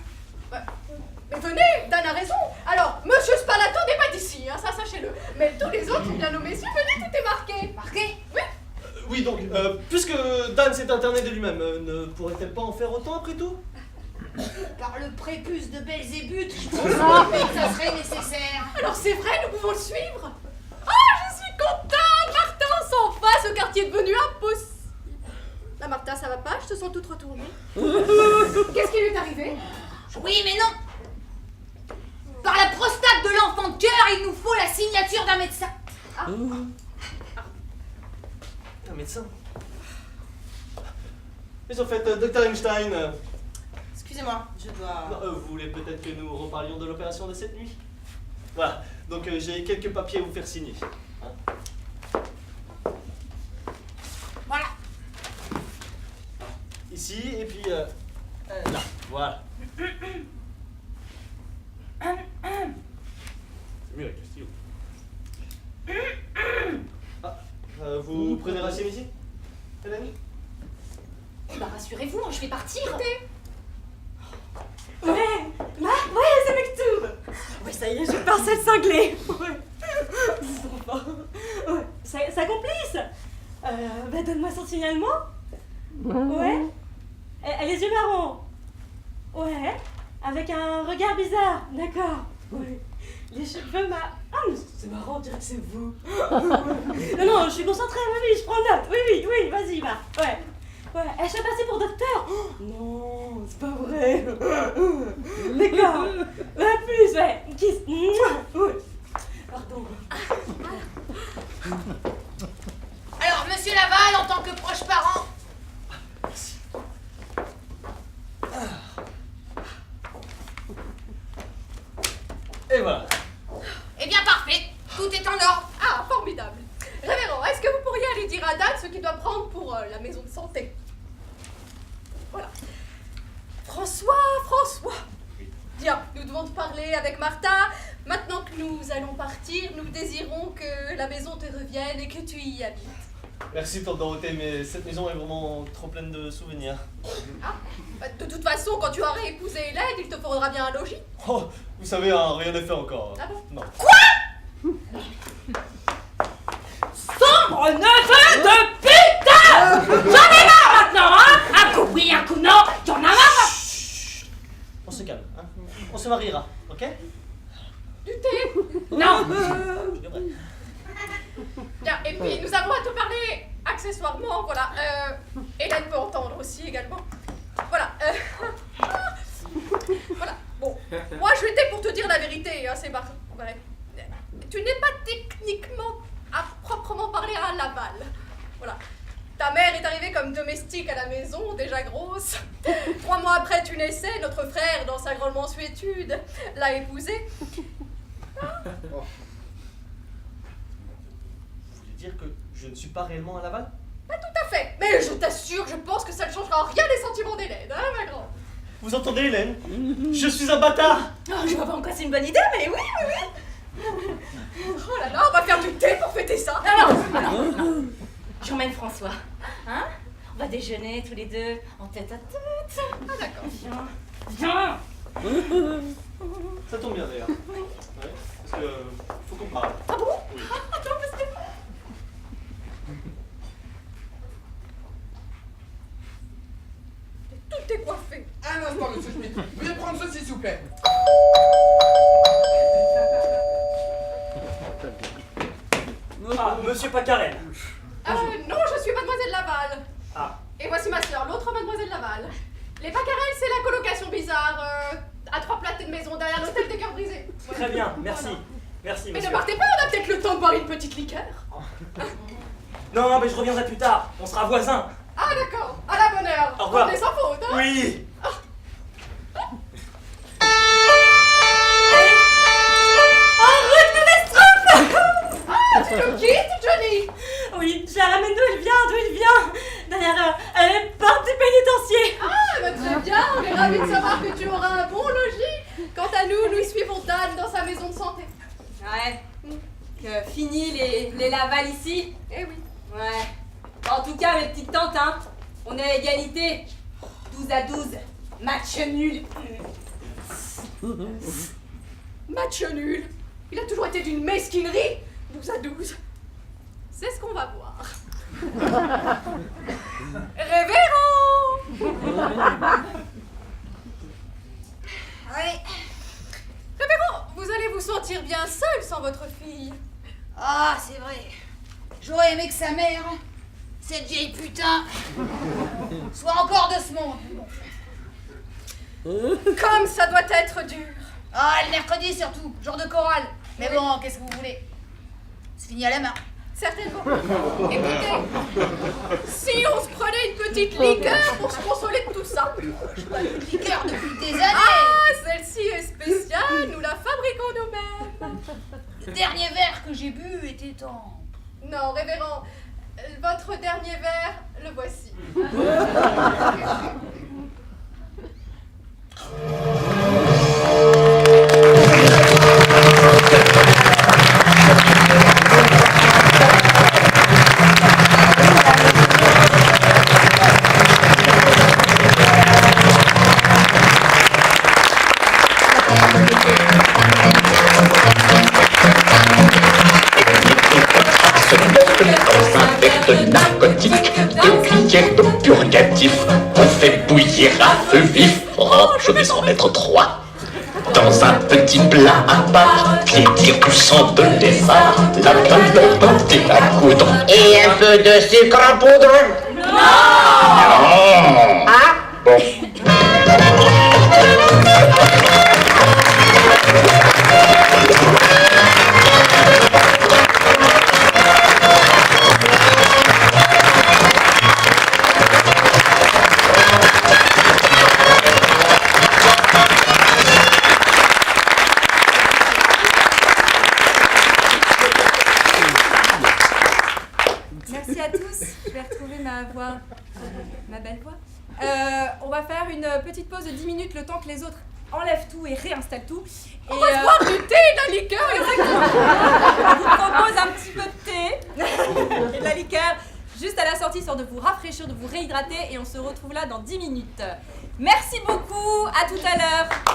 Speaker 2: Mais venez, Dan a raison. Alors, Monsieur Spalato n'est pas d'ici, hein, ça sachez-le. Mais tous les autres, bien nos messieurs, venez, tout est marqué.
Speaker 3: Marqué?
Speaker 2: Oui.
Speaker 6: Oui, donc, puisque Dan s'est interné de lui-même, ne pourrait-elle pas en faire autant après tout?
Speaker 3: Par le prépuce de Belzébuth, je pense que ça serait nécessaire.
Speaker 2: Alors c'est vrai, nous pouvons le suivre. Ah, je suis contente. Martin s'en va, ce quartier est devenu impossible. Là, Martin, ça va pas? Je te sens toute retournée. Qu'est-ce qui lui est arrivé?
Speaker 3: Oui, mais non. Par la prostate de l'enfant de cœur, il nous faut la signature d'un médecin.
Speaker 6: Un médecin? Mais en fait, Dr Einstein...
Speaker 8: Excusez-moi, je dois...
Speaker 6: vous voulez peut-être que nous reparlions de l'opération de cette nuit? Voilà, donc j'ai quelques papiers à vous faire signer. Hein?
Speaker 3: Voilà.
Speaker 6: Ici, et puis là, voilà. C'est mieux avec le stylo. Vous prenez racine ici, Hélène?
Speaker 3: Bah rassurez-vous, je vais partir.
Speaker 9: Ouais, c'est Mektoub. Ouais, ça y est, je parcelle cinglée. Ouais. Ouais. Ça complice. Bah donne-moi son signalement. Ouais. Elle a les yeux marrons. Ouais. Avec un regard bizarre. D'accord. Ouais. Les cheveux Ah, mais c'est marrant, on dirait que c'est vous. Non, je suis concentrée, oui, je prends note. Oui, vas-y, va. Ouais. Elle s'est passée pour docteur. Oh, non, c'est pas vrai. D'accord. Plus, ouais. Kiss. Ouais. Pardon.
Speaker 3: Alors, monsieur Laval, en tant que proche parent...
Speaker 6: Et voilà.
Speaker 3: Eh bien, parfait. Tout est en ordre.
Speaker 2: Ah, formidable. Révérend, est-ce que vous pourriez aller dire à Dan ce qu'il doit prendre pour la maison de santé? Voilà. François. Bien, nous devons te parler avec Martha. Maintenant que nous allons partir, nous désirons que la maison te revienne et que tu y habites.
Speaker 6: Merci Tante Dorothée, mais cette maison est vraiment trop pleine de souvenirs.
Speaker 2: Ah, bah, de toute façon, quand tu auras épousé Hélène, il te faudra bien un logis.
Speaker 6: Oh, vous savez, hein, rien n'est fait encore.
Speaker 2: Ah bon?
Speaker 6: Non.
Speaker 3: Sombre neveu de putain! J'en ai marre maintenant, hein! Un coup oui, un coup non, y'en a marre!
Speaker 6: On se calme, hein. On se mariera, ok?
Speaker 2: Du thé.
Speaker 3: Non!
Speaker 6: Je devrais.
Speaker 2: Bien, et puis nous avons à te parler accessoirement, voilà. Hélène peut entendre aussi également. Voilà. Voilà. Bon, moi je l'étais pour te dire la vérité, hein, c'est ouais. Tu n'es pas techniquement, à proprement parler, à Laval. Voilà. Ta mère est arrivée comme domestique à la maison, déjà grosse. 3 mois après tu naissais, notre frère, dans sa grande mansuétude, l'a épousée.
Speaker 6: Vous voulez dire que je ne suis pas réellement à Laval?
Speaker 2: Pas tout à fait, mais je t'assure, je pense que ça ne changera en rien les sentiments d'Hélène, hein, ma grande.
Speaker 6: Vous entendez, Hélène? Je suis un bâtard!
Speaker 7: Oh, je vois pas en quoi c'est une bonne idée, mais oui.
Speaker 2: Oh là là, on va faire du thé pour fêter ça.
Speaker 7: Non. J'emmène François. Hein? On va déjeuner tous les deux en tête à tête.
Speaker 2: Ah d'accord.
Speaker 7: Viens.
Speaker 6: Ça tombe bien d'ailleurs. Ouais, parce que faut qu'on parle.
Speaker 2: Ah bon?
Speaker 6: Oui.
Speaker 2: Attends, parce que... Tout est coiffé.
Speaker 4: Un instant, monsieur Schmitt. Veuillez prendre ceci, s'il vous plaît.
Speaker 11: Ah, monsieur Pacarel.
Speaker 2: Non, je suis mademoiselle Laval.
Speaker 11: Ah.
Speaker 2: Et voici ma sœur, l'autre mademoiselle Laval. Les Pacarel, c'est la colocation bizarre, à 3 plates de maison derrière l'hôtel des cœurs brisés. Voilà.
Speaker 11: Très bien, merci.
Speaker 2: Voilà.
Speaker 11: Merci,
Speaker 2: Mais
Speaker 11: monsieur.
Speaker 2: ne partez pas, on a peut-être le temps de boire une petite liqueur.
Speaker 11: Non, mais je reviendrai plus tard. On sera voisins.
Speaker 2: Ah d'accord, à la bonne heure.
Speaker 11: Au revoir.
Speaker 2: On est sans faute, hein?
Speaker 11: Oui.
Speaker 2: Ah, tu le quittes, Johnny?
Speaker 9: Oui, je la ramène d'où il vient. Derrière les portes du pénitencier.
Speaker 2: Ah, bah très bien, on est ravis de savoir que tu auras un bon logis. Quant à nous, nous suivons Dan dans sa maison de santé.
Speaker 7: Ouais. Que fini les Laval ici.
Speaker 2: Eh oui.
Speaker 7: Ouais. En tout cas, mes petites tantes, hein, on est à égalité. 12 à 12. Match nul.
Speaker 2: Match nul. Il a toujours été d'une mesquinerie. 12 à 12. C'est ce qu'on va voir. Révérend.
Speaker 3: Oui.
Speaker 2: Révérend, vous allez vous sentir bien seul sans votre fille.
Speaker 3: Ah, c'est vrai. J'aurais aimé que sa mère, cette vieille putain, soit encore de ce monde.
Speaker 2: Comme ça doit être dur.
Speaker 3: Ah, le mercredi surtout, jour de chorale. Mais bon, qu'est-ce que vous voulez? C'est fini à la main.
Speaker 2: Certainement. Écoutez, si on se prenait une petite liqueur pour se consoler de tout ça.
Speaker 3: Je prends une liqueur depuis des années.
Speaker 2: Ah, celle-ci est spéciale, nous la fabriquons nous-mêmes.
Speaker 3: Le dernier verre que j'ai bu était en...
Speaker 2: Non, révérend, votre dernier verre, le voici.
Speaker 12: de narcotique, 2 cuillères de purgatif. On fait bouillir à feu vif. Oh, je vais en mettre 3. Dans un petit plat à part, pied ou sang de lézard, la pelote et la coudre. Et un peu de sucre en poudre. Non. Ah bon.
Speaker 13: Merci à tous, je vais retrouver ma voix, ma belle voix. On va faire une petite pause de 10 minutes, le temps que les autres enlèvent tout et réinstallent tout.
Speaker 2: On va se boire du thé et de la liqueur.
Speaker 13: Je vous propose un petit peu de thé et de la liqueur, juste à la sortie, histoire de vous rafraîchir, de vous réhydrater, et on se retrouve là dans 10 minutes. Merci beaucoup, à tout à l'heure.